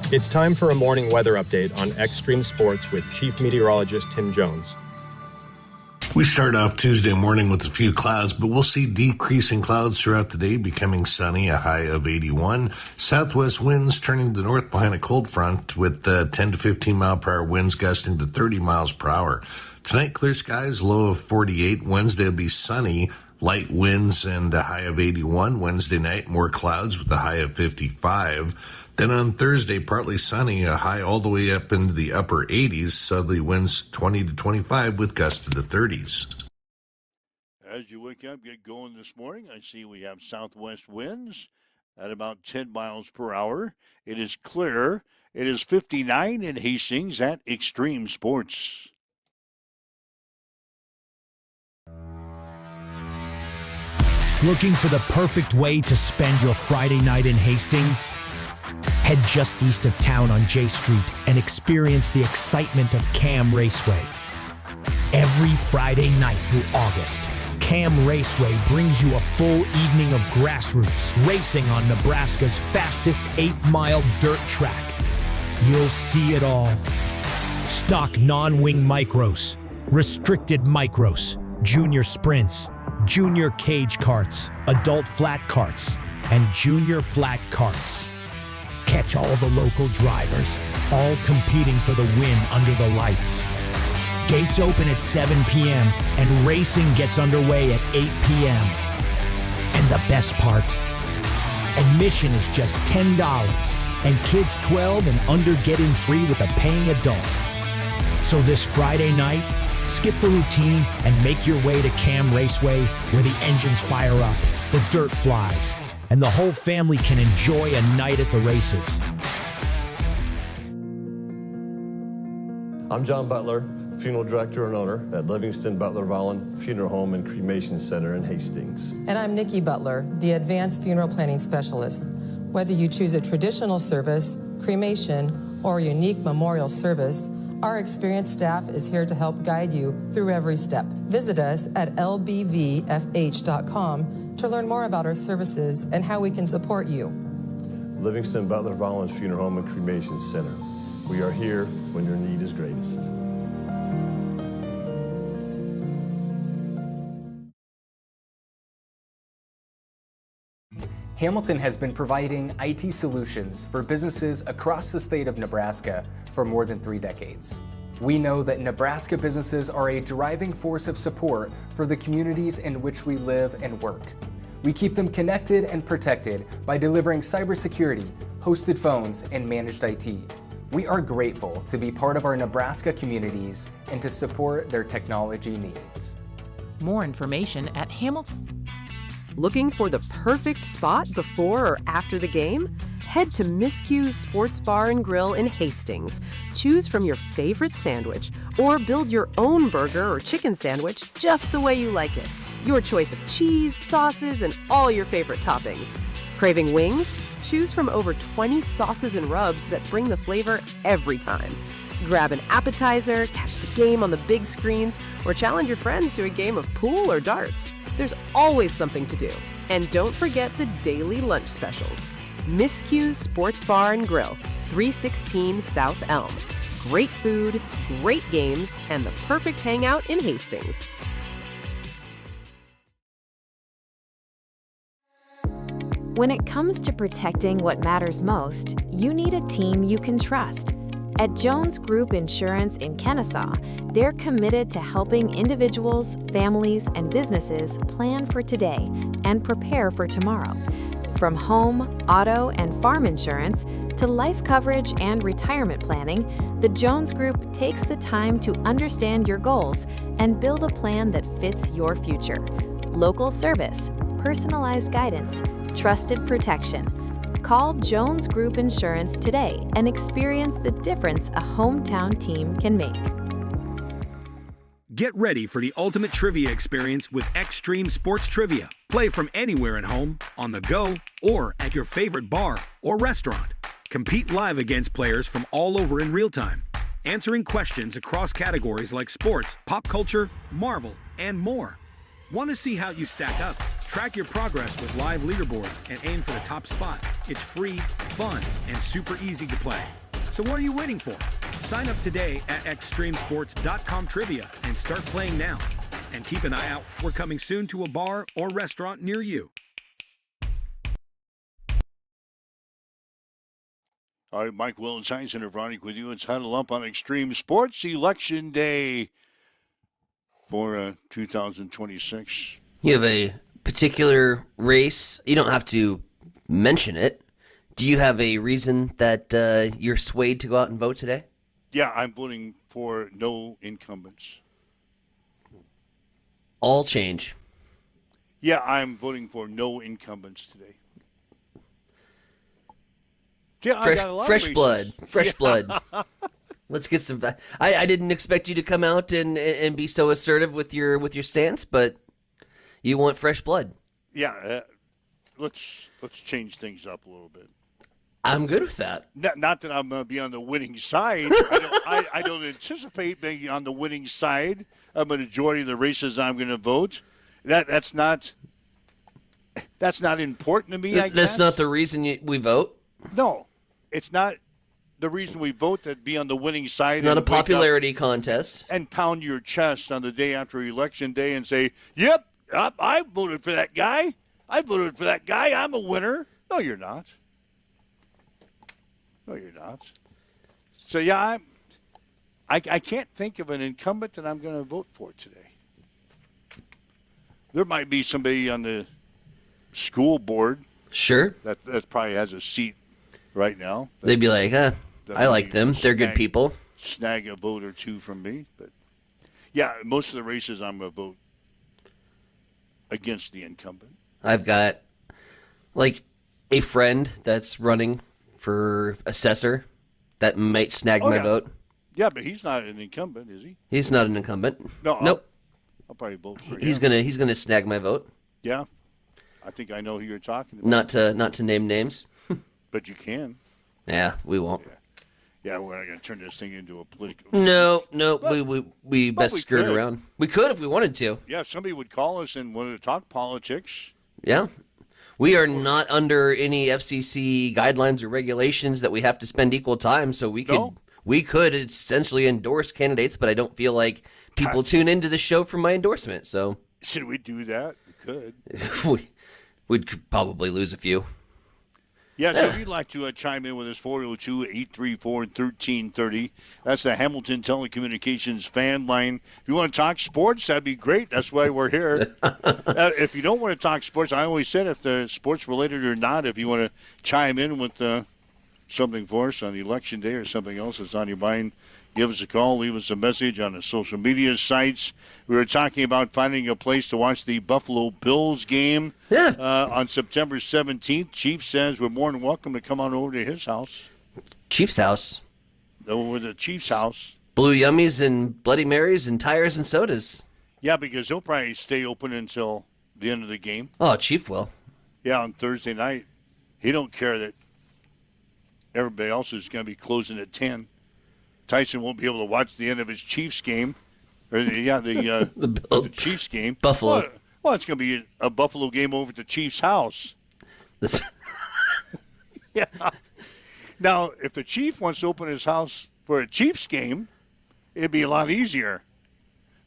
Speaker 7: It's time for a morning weather update on Extreme Sports with Chief Meteorologist Tim Jones.
Speaker 8: We start off Tuesday morning with a few clouds, but we'll see decreasing clouds throughout the day, becoming sunny, a high of 81. Southwest winds turning to north behind a cold front with 10 to 15 mile per hour winds gusting to 30 miles per hour. Tonight, clear skies, low of 48. Wednesday will be sunny, light winds and a high of 81. Wednesday night, more clouds with a high of 55. Then on Thursday, partly sunny, a high all the way up into the upper 80s. Southerly winds 20 to 25 with gusts to the 30s.
Speaker 4: As you wake up, get going this morning, I see we have southwest winds at about 10 miles per hour. It is clear. It is 59 in Hastings at Extreme Sports.
Speaker 9: Looking for the perfect way to spend your Friday night in Hastings? Head just east of town on J Street and experience the excitement of Cam Raceway. Every Friday night through August, Cam Raceway brings you a full evening of grassroots racing on Nebraska's fastest 8th-mile dirt track. You'll see it all. Stock non-wing micros, restricted micros, junior sprints, junior cage karts, adult flat karts, and junior flat karts. Catch all the local drivers, all competing for the win under the lights. Gates open at 7 p.m. and racing gets underway at 8 p.m. And the best part, admission is just $10, and kids 12 and under get in free with a paying adult. So this Friday night, skip the routine and make your way to Cam Raceway, where the engines fire up, the dirt flies, and the whole family can enjoy a night at the races.
Speaker 10: I'm John Butler, funeral director and owner at Livingston Butler Vollen Funeral Home and Cremation Center in Hastings.
Speaker 11: And I'm Nikki Butler, the advanced funeral planning specialist. Whether you choose a traditional service, cremation, or a unique memorial service, our experienced staff is here to help guide you through every step. Visit us at lbvfh.com to learn more about our services and how we can support you.
Speaker 10: Livingston Butler Vollen Funeral Home and Cremation Center. We are here when your need is greatest.
Speaker 12: Hamilton has been providing IT solutions for businesses across the state of Nebraska for more than 3 decades. We know that Nebraska businesses are a driving force of support for the communities in which we live and work. We keep them connected and protected by delivering cybersecurity, hosted phones, and managed IT. We are grateful to be part of our Nebraska communities and to support their technology needs.
Speaker 13: More information at Hamilton. Looking for the perfect spot before or after the game? Head to Miscue's Sports Bar and Grill in Hastings. Choose from your favorite sandwich or build your own burger or chicken sandwich just the way you like it. Your choice of cheese, sauces, and all your favorite toppings. Craving wings? Choose from over 20 sauces and rubs that bring the flavor every time. Grab an appetizer, catch the game on the big screens, or challenge your friends to a game of pool or darts. There's always something to do. And don't forget the daily lunch specials. Miscue's Sports Bar and Grill, 316 South Elm. Great food, great games, and the perfect hangout in Hastings.
Speaker 14: When it comes to protecting what matters most, you need a team you can trust. At Jones Group Insurance in Kennesaw, they're committed to helping individuals, families, and businesses plan for today and prepare for tomorrow. From home, auto, and farm insurance to life coverage and retirement planning, the Jones Group takes the time to understand your goals and build a plan that fits your future. Local service, personalized guidance, trusted protection. Call Jones Group Insurance today and experience the difference a hometown team can make.
Speaker 15: Get ready for the ultimate trivia experience with Extreme Sports Trivia. Play from anywhere at home, on the go, or at your favorite bar or restaurant. Compete live against players from all over in real time, answering questions across categories like sports, pop culture, Marvel, and more. Want to see how you stack up? Track your progress with live leaderboards and aim for the top spot. It's free, fun, and super easy to play. So what are you waiting for? Sign up today at extremesports.com trivia and start playing now. And keep an eye out. We're coming soon to a bar or restaurant near you.
Speaker 4: All right, Mike Will and Science Center Veronica with you. It's Huddle Up on Extreme Sports Election Day for 2026.
Speaker 5: You have a particular race. You don't have to mention it. Do you have a reason that you're swayed to go out and vote today?
Speaker 4: Yeah, I'm voting for no incumbents.
Speaker 5: All change.
Speaker 4: Yeah, I'm voting for no incumbents today. Yeah, I got a lot
Speaker 5: fresh
Speaker 4: of
Speaker 5: blood. Fresh blood. Let's get some. I didn't expect you to come out and be so assertive with your stance, but you want fresh blood.
Speaker 4: Yeah, let's change things up a little bit.
Speaker 5: I'm good with that.
Speaker 4: Not that I'm going to be on the winning side. I don't anticipate being on the winning side of a majority of the races I'm going to vote. That's not important to me, I guess.
Speaker 5: That's not the reason we vote?
Speaker 4: No, it's not the reason we vote to be on the winning side.
Speaker 5: It's not a popularity contest.
Speaker 4: And pound your chest on the day after Election Day and say, yep, I voted for that guy. I voted for that guy. I'm a winner. No, you're not. No, you're not. So, yeah, I can't think of an incumbent that I'm going to vote for today. There might be somebody on the school board.
Speaker 5: Sure.
Speaker 4: That probably has a seat right now.
Speaker 5: They'd be like, I like them. They're good people.
Speaker 4: Snag a vote or two from me. But, yeah, most of the races I'm going to vote against the incumbent.
Speaker 5: I've got, like, a friend that's running for assessor that might snag my vote.
Speaker 4: Yeah, but he's not an incumbent, is he?
Speaker 5: He's not an incumbent.
Speaker 4: No.
Speaker 5: Nope.
Speaker 4: I'll probably vote for him.
Speaker 5: He's gonna snag my vote.
Speaker 4: Yeah. I think I know who you're talking about.
Speaker 5: Not to name names.
Speaker 4: But you can.
Speaker 5: Yeah, we won't.
Speaker 4: Yeah, we're not going to turn this thing into a political.
Speaker 5: No, we best skirt around. We could if we wanted to.
Speaker 4: Yeah, if somebody would call us and wanted to talk politics.
Speaker 5: Yeah. We are not under any FCC guidelines or regulations that we have to spend equal time, so we could essentially endorse candidates, but I don't feel like people tune into the show for my endorsement. So
Speaker 4: should we do that? We could.
Speaker 5: We'd probably lose a few.
Speaker 4: Yeah, so if you'd like to chime in with us, 402-834-1330. That's the Hamilton Telecommunications fan line. If you want to talk sports, that'd be great. That's why we're here. If you don't want to talk sports, I always said if the sports related or not, if you want to chime in with something for us on Election Day or something else that's on your mind, give us a call, leave us a message on the social media sites. We were talking about finding a place to watch the Buffalo Bills game on September 17th. Chief says we're more than welcome to come on over to his house.
Speaker 5: Chief's house?
Speaker 4: Over to Chief's house.
Speaker 5: Blue Yummies and Bloody Marys and tires and sodas.
Speaker 4: Yeah, because he'll probably stay open until the end of the game.
Speaker 5: Oh, Chief will.
Speaker 4: Yeah, on Thursday night. He don't care that everybody else is going to be closing at 10. Tyson won't be able to watch the end of his Chiefs game. The Chiefs game.
Speaker 5: Buffalo.
Speaker 4: Well, it's going to be a Buffalo game over at the Chiefs' house. Yeah. Now, if the Chief wants to open his house for a Chiefs game, it'd be a lot easier.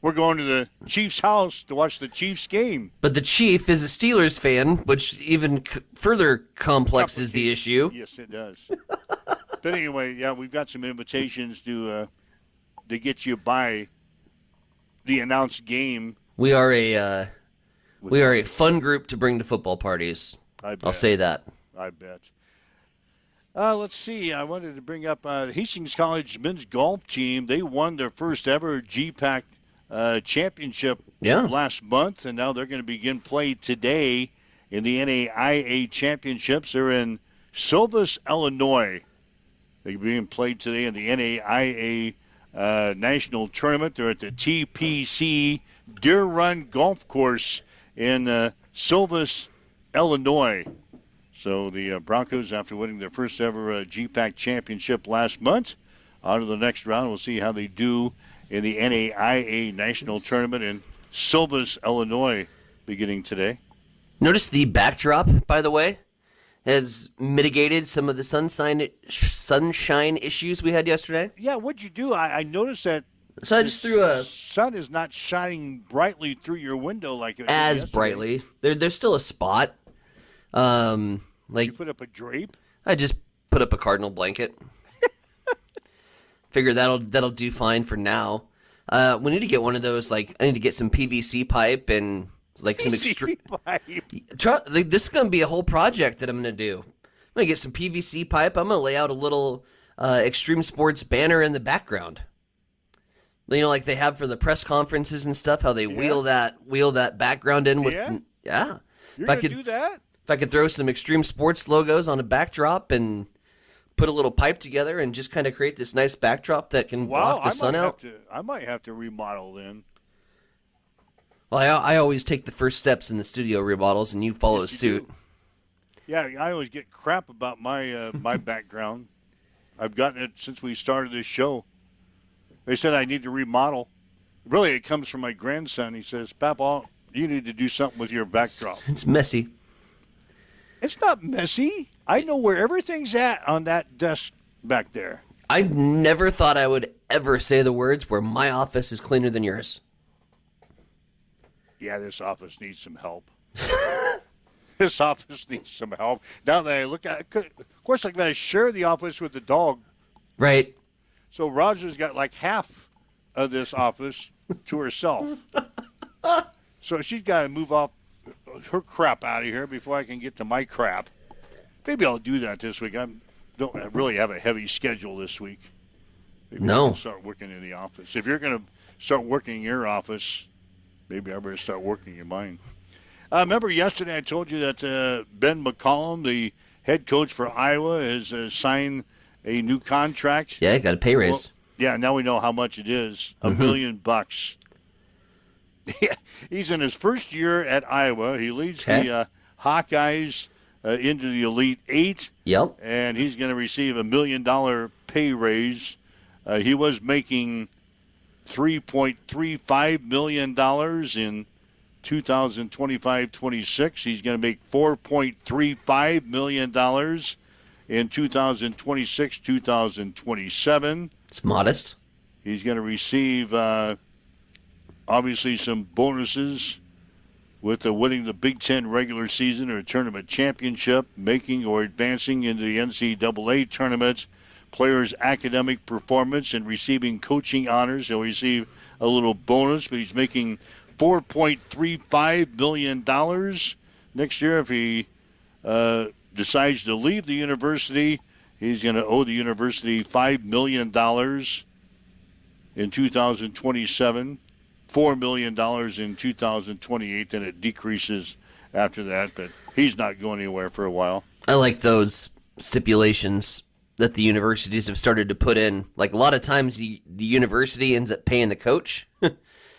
Speaker 4: We're going to the Chiefs' house to watch the Chiefs game.
Speaker 5: But the Chief is a Steelers fan, which even further complexes the issue.
Speaker 4: Yes, it does. But anyway, yeah, we've got some invitations to get you by the announced game.
Speaker 5: We are a fun group to bring to football parties. I'll say that.
Speaker 4: I bet. Let's see. I wanted to bring up the Hastings College men's golf team. They won their first ever GPAC championship last month, and now they're going to begin play today in the NAIA championships. They're in Silvis, Illinois. They're being played today in the NAIA national tournament. They're at the TPC Deer Run Golf Course in Silvis, Illinois. So the Broncos, after winning their first ever GPAC championship last month, on to the next round. We'll see how they do in the NAIA national tournament in Silvis, Illinois, beginning today.
Speaker 5: Notice the backdrop, by the way, has mitigated some of the sunshine issues we had yesterday.
Speaker 4: Yeah, what'd you do? I noticed that.
Speaker 5: So I just threw a
Speaker 4: sun is not shining brightly through your window like it
Speaker 5: as
Speaker 4: yesterday.
Speaker 5: Brightly. There's still a spot.
Speaker 4: You put up a drape?
Speaker 5: I just put up a cardinal blanket. Figure that'll do fine for now. We need to get one of those. I need to get some PVC pipe and some extra
Speaker 4: pipe.
Speaker 5: This is going to be a whole project that I'm going to do. I'm going to get some PVC pipe. I'm going to lay out a little Extreme Sports banner in the background. Like they have for the press conferences and stuff. How they wheel that background in with
Speaker 4: You're going to do that?
Speaker 5: If I could throw some Extreme Sports logos on a backdrop and put a little pipe together and just kind of create this nice backdrop that can block the sun out.
Speaker 4: I might have to remodel then.
Speaker 5: Well, I always take the first steps in the studio remodels, and you follow suit.
Speaker 4: Yeah, I always get crap about my my background. I've gotten it since we started this show. They said I need to remodel. Really, it comes from my grandson. He says, Papa, You need to do something with your backdrop.
Speaker 5: It's messy.
Speaker 4: It's not messy. I know where everything's at on that desk back there.
Speaker 5: I never thought I would ever say the words where my office is cleaner than yours.
Speaker 4: Yeah, this office needs some help. This office needs some help. Now that I look at it, of course, I'm going to share the office with the dog.
Speaker 5: Right.
Speaker 4: So Roger's got like half of this office to herself. So she's got to move off her crap out of here before I can get to my crap. Maybe I'll do that this week. I don't really have a heavy schedule this week. Maybe I can start working in the office. If you're going to start working in your office, maybe I better start working in mine. Remember yesterday I told you that Ben McCollum, the head coach for Iowa, has signed a new contract.
Speaker 5: Yeah, got a pay raise.
Speaker 4: Well, yeah, now we know how much it is. $1 million. He's in his first year at Iowa. He leads the Hawkeyes into the Elite Eight.
Speaker 5: Yep.
Speaker 4: And he's going to receive $1 million pay raise. He was making $3.35 million in 2025-26. He's going to make $4.35 million in 2026-2027.
Speaker 5: It's modest.
Speaker 4: He's going to receive, obviously, some bonuses with winning the Big Ten regular season or tournament championship, making or advancing into the NCAA tournament, players' academic performance, and receiving coaching honors. He'll receive a little bonus, but he's making $4.35 million next year. If he decides to leave the university, he's going to owe the university $5 million in 2027, $4 million in 2028, then it decreases after that, but he's not going anywhere for a while.
Speaker 5: I like those stipulations that the universities have started to put in. Like, a lot of times the university ends up paying the coach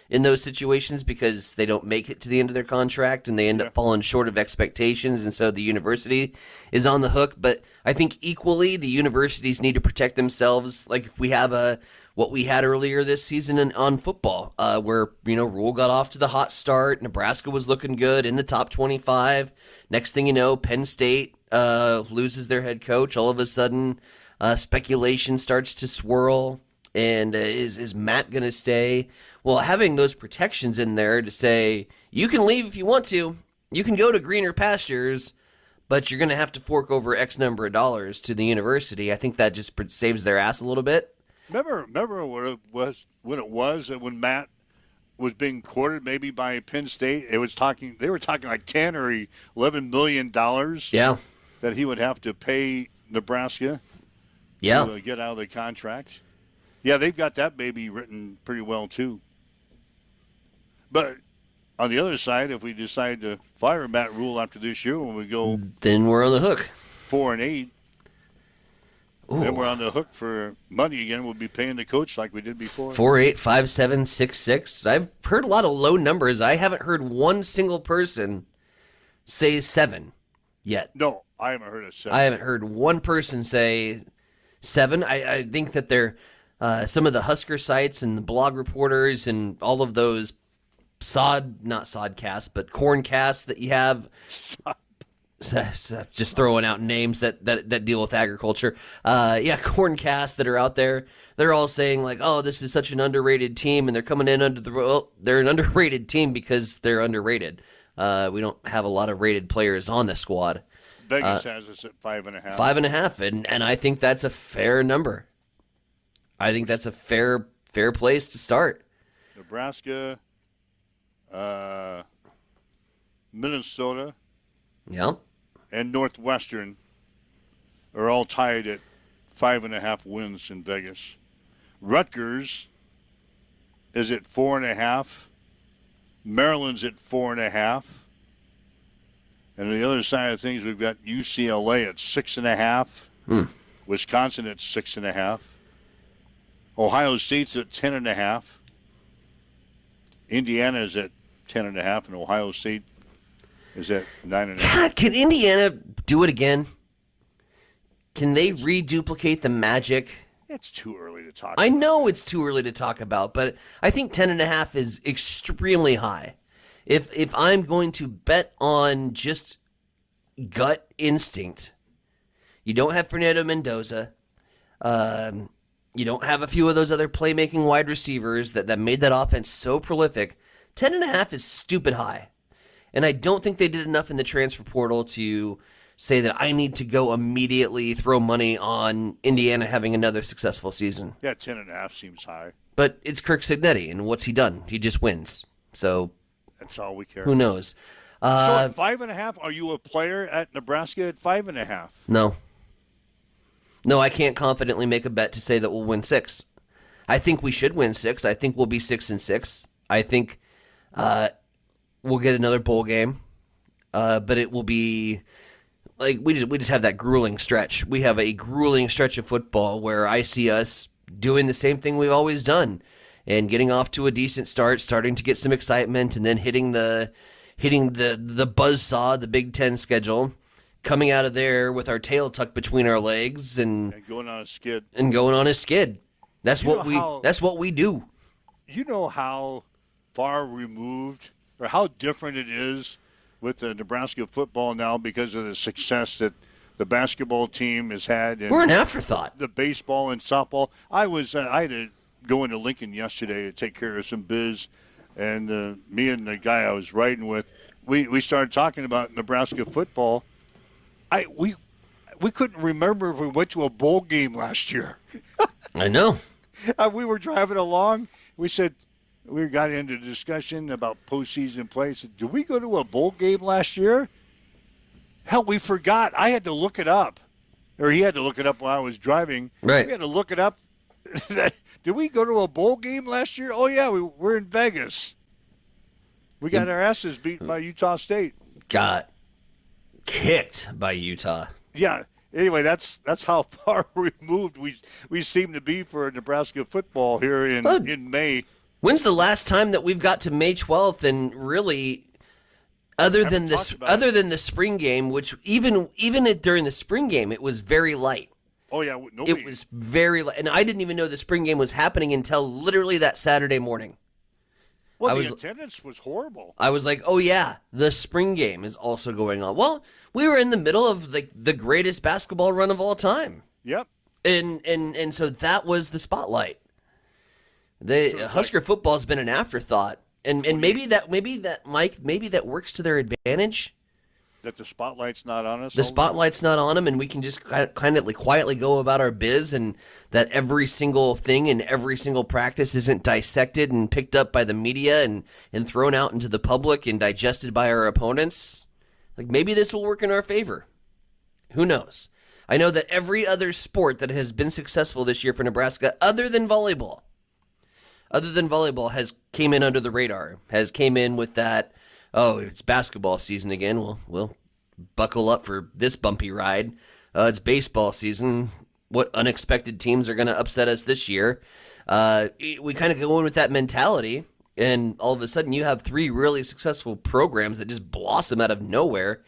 Speaker 5: in those situations because they don't make it to the end of their contract and they end up falling short of expectations, and so the university is on the hook. But I think equally the universities need to protect themselves. Like if we have what we had earlier this season on football, where Rule got off to the hot start, Nebraska was looking good in the top 25. Next thing you know, Penn State loses their head coach. All of a sudden, speculation starts to swirl. And is Matt going to stay? Well, having those protections in there to say, you can leave if you want to. You can go to greener pastures, but you're going to have to fork over X number of dollars to the university. I think that just saves their ass a little bit.
Speaker 4: Remember what it was when Matt was being courted maybe by Penn State? They were talking like $10 or $11 million.
Speaker 5: Yeah.
Speaker 4: That he would have to pay Nebraska.
Speaker 5: Yeah.
Speaker 4: To get out of the contract. Yeah, they've got that baby written pretty well, too. But on the other side, if we decide to fire Matt Rule after this year, when we go...
Speaker 5: Then we're on the hook.
Speaker 4: 4-8. Then we're on the hook for money again. We'll be paying the coach like we did before.
Speaker 5: 4-8, 5-7, 6-6. I've heard a lot of low numbers. I haven't heard one single person say 7 yet.
Speaker 4: No, I haven't heard of 7.
Speaker 5: I haven't heard one person say 7. I think that they're... some of the Husker sites and the blog reporters and all of those not sodcasts, but corncasts that you have. Just throwing out names that deal with agriculture. Corncasts that are out there. They're all saying like, oh, this is such an underrated team, and they're coming in they're an underrated team because they're underrated. We don't have a lot of rated players on the squad.
Speaker 4: Vegas has us at 5.5.
Speaker 5: 5.5, and I think that's a fair number. I think that's a fair place to start.
Speaker 4: Nebraska, Minnesota, and Northwestern are all tied at 5.5 wins in Vegas. Rutgers is at 4.5. Maryland's at 4.5. And on the other side of things, we've got UCLA at 6.5. Wisconsin at 6.5. Ohio State's at 10.5. Indiana is at 10.5, and Ohio State is at 9.5.
Speaker 5: God, can Indiana do it again? Can they reduplicate the magic?
Speaker 4: It's too early to talk
Speaker 5: I know it's too early to talk about, but I think 10.5 is extremely high. If I'm going to bet on just gut instinct, you don't have Fernando Mendoza. You don't have a few of those other playmaking wide receivers that made that offense so prolific. 10.5 is stupid high. And I don't think they did enough in the transfer portal to say that I need to go immediately throw money on Indiana having another successful season.
Speaker 4: Yeah, 10.5 seems high.
Speaker 5: But it's Kirk Cignetti, and what's he done? He just wins. So
Speaker 4: that's all we care.
Speaker 5: Who knows?
Speaker 4: So at 5.5, are you a player at Nebraska at 5.5?
Speaker 5: No. No, I can't confidently make a bet to say that we'll win 6. I think we should win 6. I think we'll be 6-6. I think we'll get another bowl game, but it will be like we just have that grueling stretch. We have a grueling stretch of football where I see us doing the same thing we've always done and getting off to a decent start, starting to get some excitement, and then hitting the buzzsaw, the Big Ten schedule. Coming out of there with our tail tucked between our legs and
Speaker 4: going on a skid.
Speaker 5: That's what we do.
Speaker 4: You know how far removed or how different it is with the Nebraska football now because of the success that the basketball team has had.
Speaker 5: We're an afterthought.
Speaker 4: The baseball and softball. I had to go into Lincoln yesterday to take care of some biz, and me and the guy I was riding with, we started talking about Nebraska football. We couldn't remember if we went to a bowl game last year.
Speaker 5: I know.
Speaker 4: We were driving along. We said we got into a discussion about postseason play. I said, did we go to a bowl game last year? Hell, we forgot. I had to look it up, or he had to look it up while I was driving.
Speaker 5: Right.
Speaker 4: We had to look it up. Did we go to a bowl game last year? Oh yeah, we're in Vegas. We got our asses beat by Utah State.
Speaker 5: Got kicked by Utah.
Speaker 4: Yeah. Anyway, that's how far removed we seem to be for Nebraska football here in May.
Speaker 5: When's the last time that we've got to May 12th and really, other than the spring game, which even during the spring game, it was very light.
Speaker 4: Oh yeah,
Speaker 5: it was very light, and I didn't even know the spring game was happening until literally that Saturday morning.
Speaker 4: Well, the attendance was horrible.
Speaker 5: I was like, oh, yeah, the spring game is also going on. Well, we were in the middle of the greatest basketball run of all time.
Speaker 4: Yep.
Speaker 5: And so that was the spotlight. Husker football has been an afterthought. And maybe that, Mike, maybe that works to their advantage.
Speaker 4: That the spotlight's not on us?
Speaker 5: The spotlight's not on them, and we can just kind of quietly go about our biz, and that every single thing in every single practice isn't dissected and picked up by the media and thrown out into the public and digested by our opponents. Like, maybe this will work in our favor. Who knows? I know that every other sport that has been successful this year for Nebraska, other than volleyball, has came in under the radar, has came in with that, oh, it's basketball season again. Well, we'll buckle up for this bumpy ride. It's baseball season. What unexpected teams are going to upset us this year? We kind of go in with that mentality, and all of a sudden you have 3 really successful programs that just blossom out of nowhere.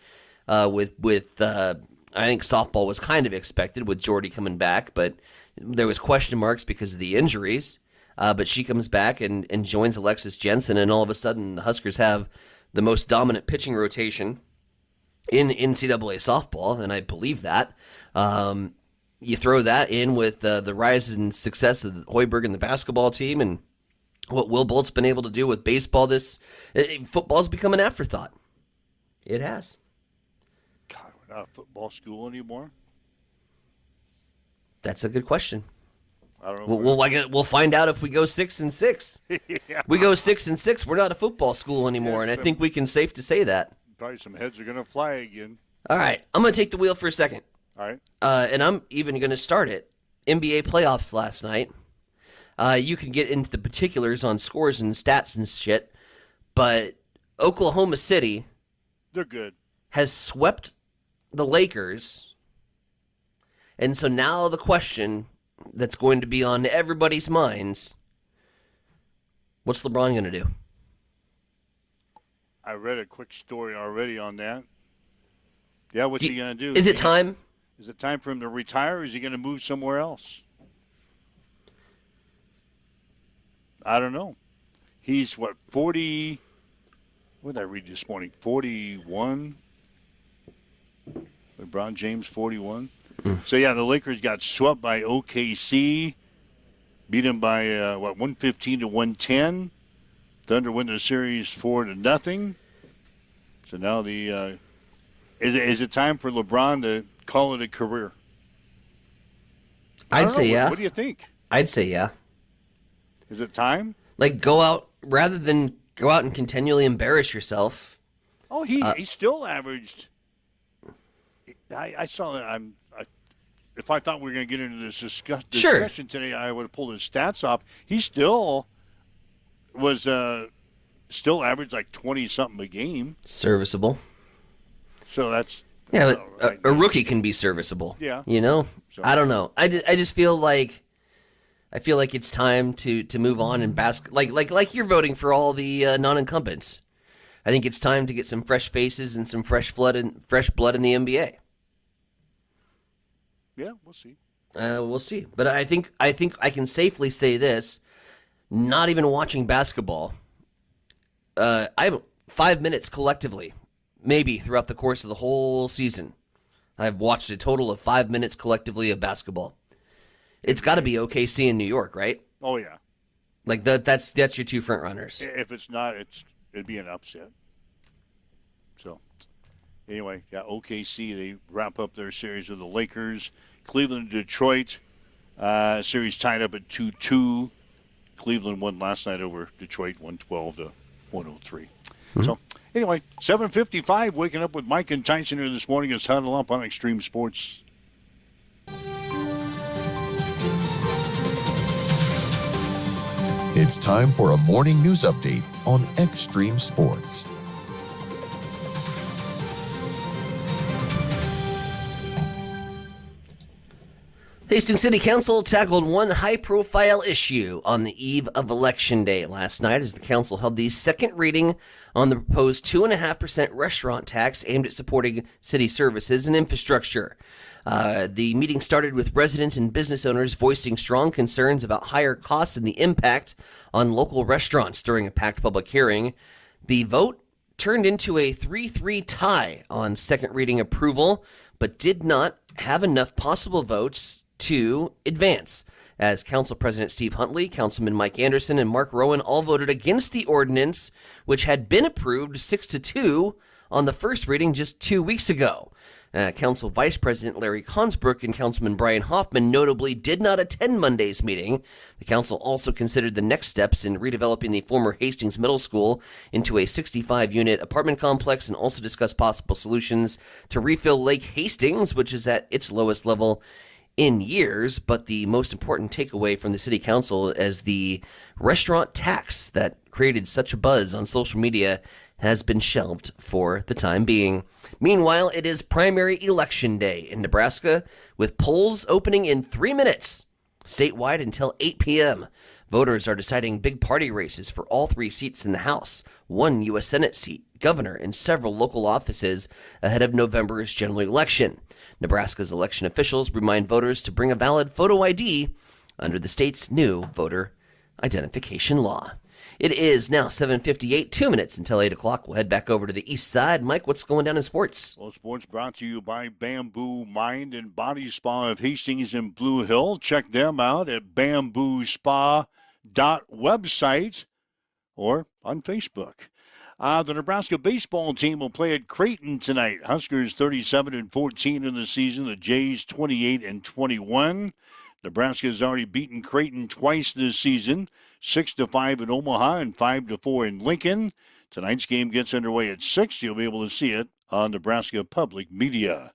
Speaker 5: With I think softball was kind of expected with Jordy coming back, but there was question marks because of the injuries. But she comes back and joins Alexis Jensen, and all of a sudden the Huskers have the most dominant pitching rotation in NCAA softball, and I believe that. You throw that in with the rise and success of Hoiberg and the basketball team, and what Will Bolt's been able to do with baseball. Football's become an afterthought. It has.
Speaker 4: God, we're not a football school anymore?
Speaker 5: That's a good question.
Speaker 4: I don't know.
Speaker 5: We'll find out if we go 6-6.
Speaker 4: Yeah.
Speaker 5: We go 6-6. We're not a football school anymore, and I think we can safe to say that.
Speaker 4: Probably some heads are going to fly again.
Speaker 5: All right, I'm going to take the wheel for a second.
Speaker 4: All right.
Speaker 5: And I'm even going to start it. NBA playoffs last night. You can get into the particulars on scores and stats and shit, but Oklahoma City,
Speaker 4: they're good,
Speaker 5: has swept the Lakers, and so now the question that's going to be on everybody's minds: what's LeBron going to do?
Speaker 4: I read a quick story already on that. Yeah, what's he going to do?
Speaker 5: Is it time?
Speaker 4: Is it time for him to retire, or is he going to move somewhere else? I don't know. He's, 40? what did I read this morning? 41. LeBron James, 41. So, yeah, the Lakers got swept by OKC, beat them by, 115 to 110. Thunder win the series 4-0. So now is it time for LeBron to call it a career?
Speaker 5: I'd say yeah.
Speaker 4: What do you think?
Speaker 5: I'd say yeah.
Speaker 4: Is it time?
Speaker 5: Like, go out, rather than go out and continually embarrass yourself.
Speaker 4: Oh, he still averaged. I saw that. If I thought we were going to get into this discussion today, I would have pulled his stats off. He still was still averaged like 20-something a game.
Speaker 5: Serviceable.
Speaker 4: So that's
Speaker 5: yeah, but a rookie can be serviceable.
Speaker 4: Yeah.
Speaker 5: You know?
Speaker 4: So.
Speaker 5: I don't know. I just feel like it's time to move on and like you're voting for all the non-incumbents. I think it's time to get some fresh faces and some fresh blood in the NBA.
Speaker 4: Yeah, we'll see.
Speaker 5: We'll see. But I think I can safely say this: not even watching basketball. I have 5 minutes collectively, maybe throughout the course of the whole season. I've watched a total of 5 minutes collectively of basketball. It's got to be OKC in New York, right?
Speaker 4: Oh yeah.
Speaker 5: Like that's your two front runners.
Speaker 4: If it's not, it'd be an upset. So, anyway, yeah, OKC, they wrap up their series with the Lakers. Cleveland, Detroit, series tied up at 2-2. Cleveland won last night over Detroit, 112 to 103. Mm-hmm. So, anyway, 7:55, waking up with Mike and Tyson here this morning is Huddle Up on Extreme Sports.
Speaker 6: It's time for a morning news update on Extreme Sports.
Speaker 5: Hastings City Council tackled one high-profile issue on the eve of Election Day last night as the council held the second reading on the proposed 2.5% restaurant tax aimed at supporting city services and infrastructure. The meeting started with residents and business owners voicing strong concerns about higher costs and the impact on local restaurants during a packed public hearing. The vote turned into a 3-3 tie on second reading approval, but did not have enough possible votes to advance, as Council President Steve Huntley, Councilman Mike Anderson, and Mark Rowan all voted against the ordinance, which had been approved 6-2 on the first reading just 2 weeks ago. Council Vice President Larry Consbrook and Councilman Brian Hoffman notably did not attend Monday's meeting. The council also considered the next steps in redeveloping the former Hastings Middle School into a 65-unit apartment complex and also discussed possible solutions to refill Lake Hastings, which is at its lowest level in years. But the most important takeaway from the city council is the restaurant tax that created such a buzz on social media has been shelved for the time being. Meanwhile, it is primary election day in Nebraska, with polls opening in 3 minutes statewide until 8 p.m. Voters are deciding big party races for all 3 seats in the House, 1 U.S. Senate seat, governor, and several local offices ahead of November's general election. Nebraska's election officials remind voters to bring a valid photo ID under the state's new voter identification law. It is now 7:58, 2 minutes until 8 o'clock. We'll head back over to the east side. Mike, what's going down in sports?
Speaker 4: Well, sports brought to you by Bamboo Mind and Body Spa of Hastings and Blue Hill. Check them out at bamboospa.website or on Facebook. The Nebraska baseball team will play at Creighton tonight. Huskers 37-14 in the season. The Jays 28-21. Nebraska has already beaten Creighton twice this season, 6-5 in Omaha and 5-4 in Lincoln. Tonight's game gets underway at 6. You'll be able to see it on Nebraska Public Media.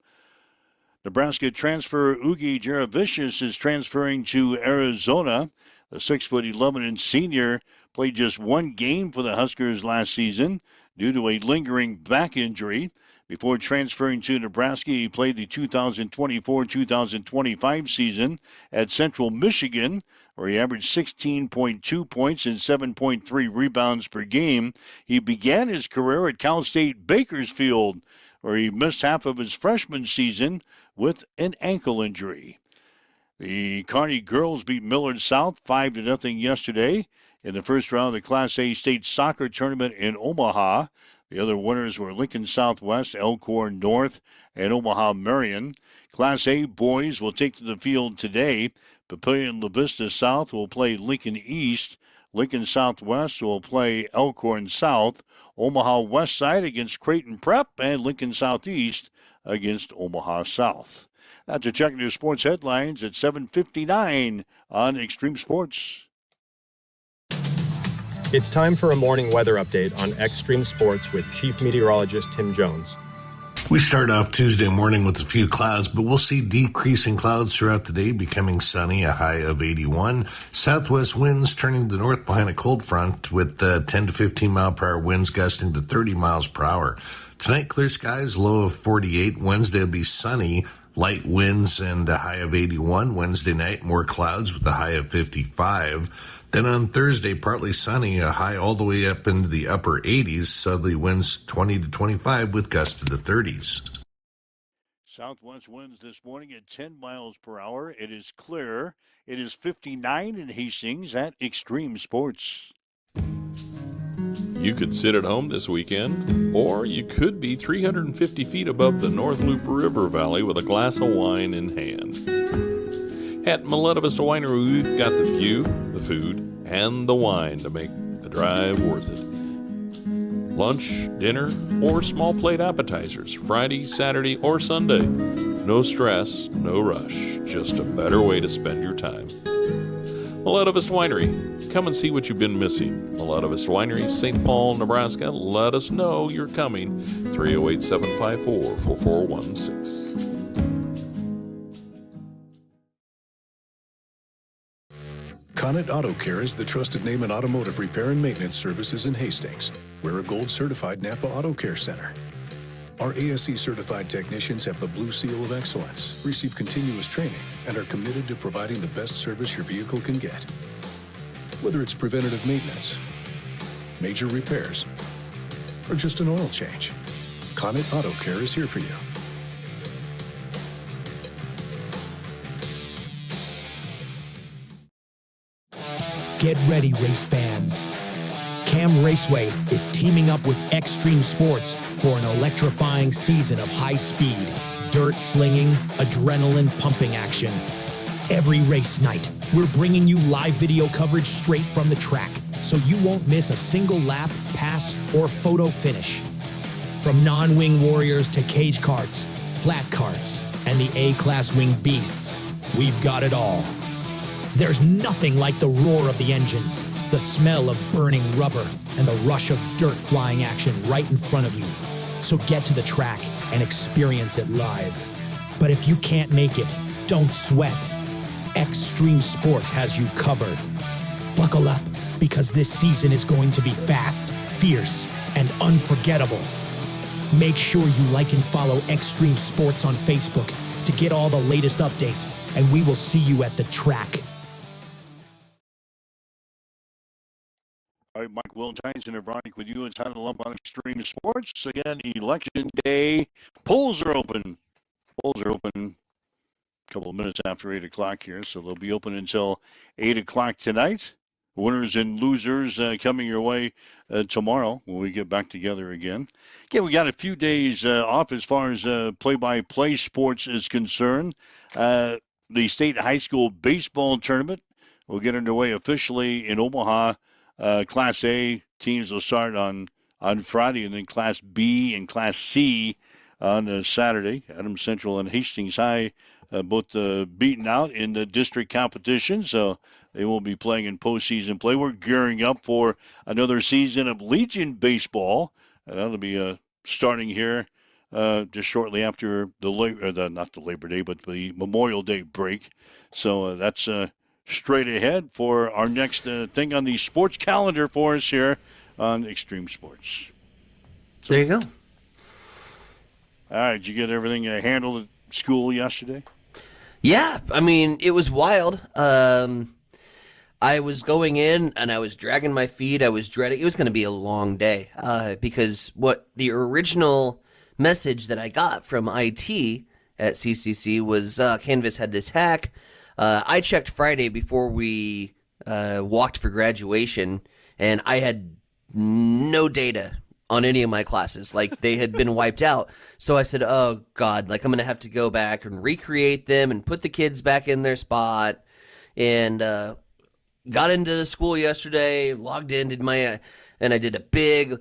Speaker 4: Nebraska transfer Ugi Jaravicius is transferring to Arizona. The 6'11" senior played just one game for the Huskers last season due to a lingering back injury. Before transferring to Nebraska, he played the 2024-2025 season at Central Michigan, where he averaged 16.2 points and 7.3 rebounds per game. He began his career at Cal State Bakersfield, where he missed half of his freshman season with an ankle injury. The Kearney girls beat Millard South 5-0 yesterday in the first round of the Class A state soccer tournament in Omaha. The other winners were Lincoln Southwest, Elkhorn North, and Omaha Marion. Class A boys will take to the field today. Papillion La Vista South will play Lincoln East. Lincoln Southwest will play Elkhorn South. Omaha West Side against Creighton Prep, and Lincoln Southeast against Omaha South. That's a check into sports headlines at 7:59 on Extreme Sports.
Speaker 7: It's time for a morning weather update on Extreme Sports with Chief Meteorologist Tim Jones.
Speaker 8: We start off Tuesday morning with a few clouds, but we'll see decreasing clouds throughout the day, becoming sunny, a high of 81. Southwest winds turning to the north behind a cold front with 10 to 15 mile per hour winds gusting to 30 miles per hour. Tonight, clear skies, low of 48. Wednesday will be sunny, light winds and a high of 81. Wednesday night, more clouds with a high of 55. Then on Thursday, partly sunny, a high all the way up into the upper 80s. Southerly winds 20 to 25 with gusts to the 30s.
Speaker 4: Southwest winds this morning at 10 miles per hour. It is clear. It is 59 in Hastings at Extreme Sports.
Speaker 16: You could sit at home this weekend, or you could be 350 feet above the North Loop River Valley with a glass of wine in hand. At Miletta Vista Winery, we've got the view, the food, and the wine to make the drive worth it. Lunch, dinner, or small plate appetizers, Friday, Saturday, or Sunday. No stress, no rush, just a better way to spend your time. Miletta Vista Winery. Come and see what you've been missing. Miletta Vista Winery, St. Paul, Nebraska. Let us know you're coming. 308-754-4416.
Speaker 17: Connet Auto Care is the trusted name in automotive repair and maintenance services in Hastings. We're a gold-certified Napa Auto Care Center. Our ASE-certified technicians have the Blue Seal of Excellence, receive continuous training, and are committed to providing the best service your vehicle can get. Whether it's preventative maintenance, major repairs, or just an oil change, Connet Auto Care is here for you.
Speaker 9: Get ready, race fans. Cam Raceway is teaming up with Extreme Sports for an electrifying season of high-speed, dirt-slinging, adrenaline-pumping action. Every race night, we're bringing you live video coverage straight from the track, so you won't miss a single lap, pass, or photo finish. From non-wing warriors to cage karts, flat karts, and the A-class wing beasts, we've got it all. There's nothing like the roar of the engines, the smell of burning rubber, and the rush of dirt flying action right in front of you. So get to the track and experience it live. But if you can't make it, don't sweat. Extreme Sports has you covered. Buckle up, because this season is going to be fast, fierce, and unforgettable. Make sure you like and follow Extreme Sports on Facebook to get all the latest updates, and we will see you at the track.
Speaker 4: All right, Mike Wiltines and Veronica with you. It's Huddle Up on Extreme Sports. Again, Election Day. Polls are open. Polls are open a couple of minutes after 8 o'clock here, so they'll be open until 8 o'clock tonight. Winners and losers coming your way tomorrow when we get back together again. Okay, we got a few days off as far as play-by-play sports is concerned. The state high school baseball tournament will get underway officially in Omaha. Class A teams will start on Friday, and then Class B and Class C on Saturday. Adams Central and Hastings High both beaten out in the district competition, so they won't be playing in postseason play. We're gearing up for another season of Legion baseball. That'll be starting here just shortly after not the Labor Day, but the Memorial Day break. So that's straight ahead for our next thing on the sports calendar for us here on Extreme Sports.
Speaker 5: There you go.
Speaker 4: All right, did you get everything handled at school yesterday?
Speaker 5: Yeah, I mean, it was wild. I was going in and I was dragging my feet. I was dreading. It was going to be a long day because what the original message that I got from IT at CCC was Canvas had this hack. I checked Friday before we walked for graduation, and I had no data on any of my classes. Like, they had been wiped out. So I said, oh, God, like, I'm going to have to go back and recreate them and put the kids back in their spot. And got into the school yesterday, logged in, and I did a big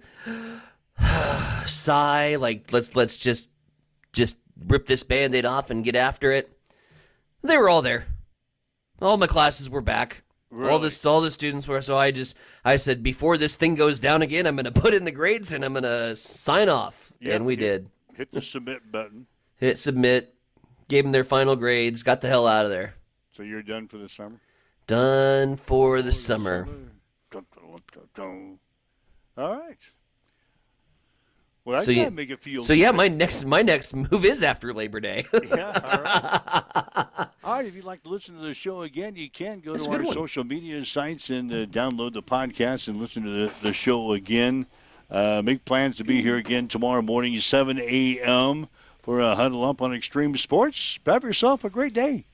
Speaker 5: sigh, like, let's just rip this Band-Aid off and get after it. They were all there. All my classes were back. Really? All the students were. So I said, before this thing goes down again, I'm going to put in the grades and I'm going to sign off. Yep, and we did.
Speaker 4: Hit the submit button.
Speaker 5: Hit submit. Gave them their final grades. Got the hell out of there.
Speaker 4: So you're done for the summer?
Speaker 5: Done for the summer.
Speaker 4: All right. Well,
Speaker 5: so
Speaker 4: gotta make it feel.
Speaker 5: So yeah, my next move is after Labor Day.
Speaker 4: Yeah, all right. All right. If you'd like to listen to the show again, you can go to our social media sites and download the podcast and listen to the show again. Make plans to be here again tomorrow morning, 7 a.m. for a Huddle Up on Extreme Sports. Have yourself a great day.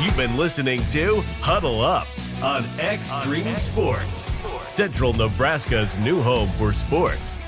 Speaker 3: You've been listening to Huddle Up on Extreme Sports, Central Nebraska's new home for sports.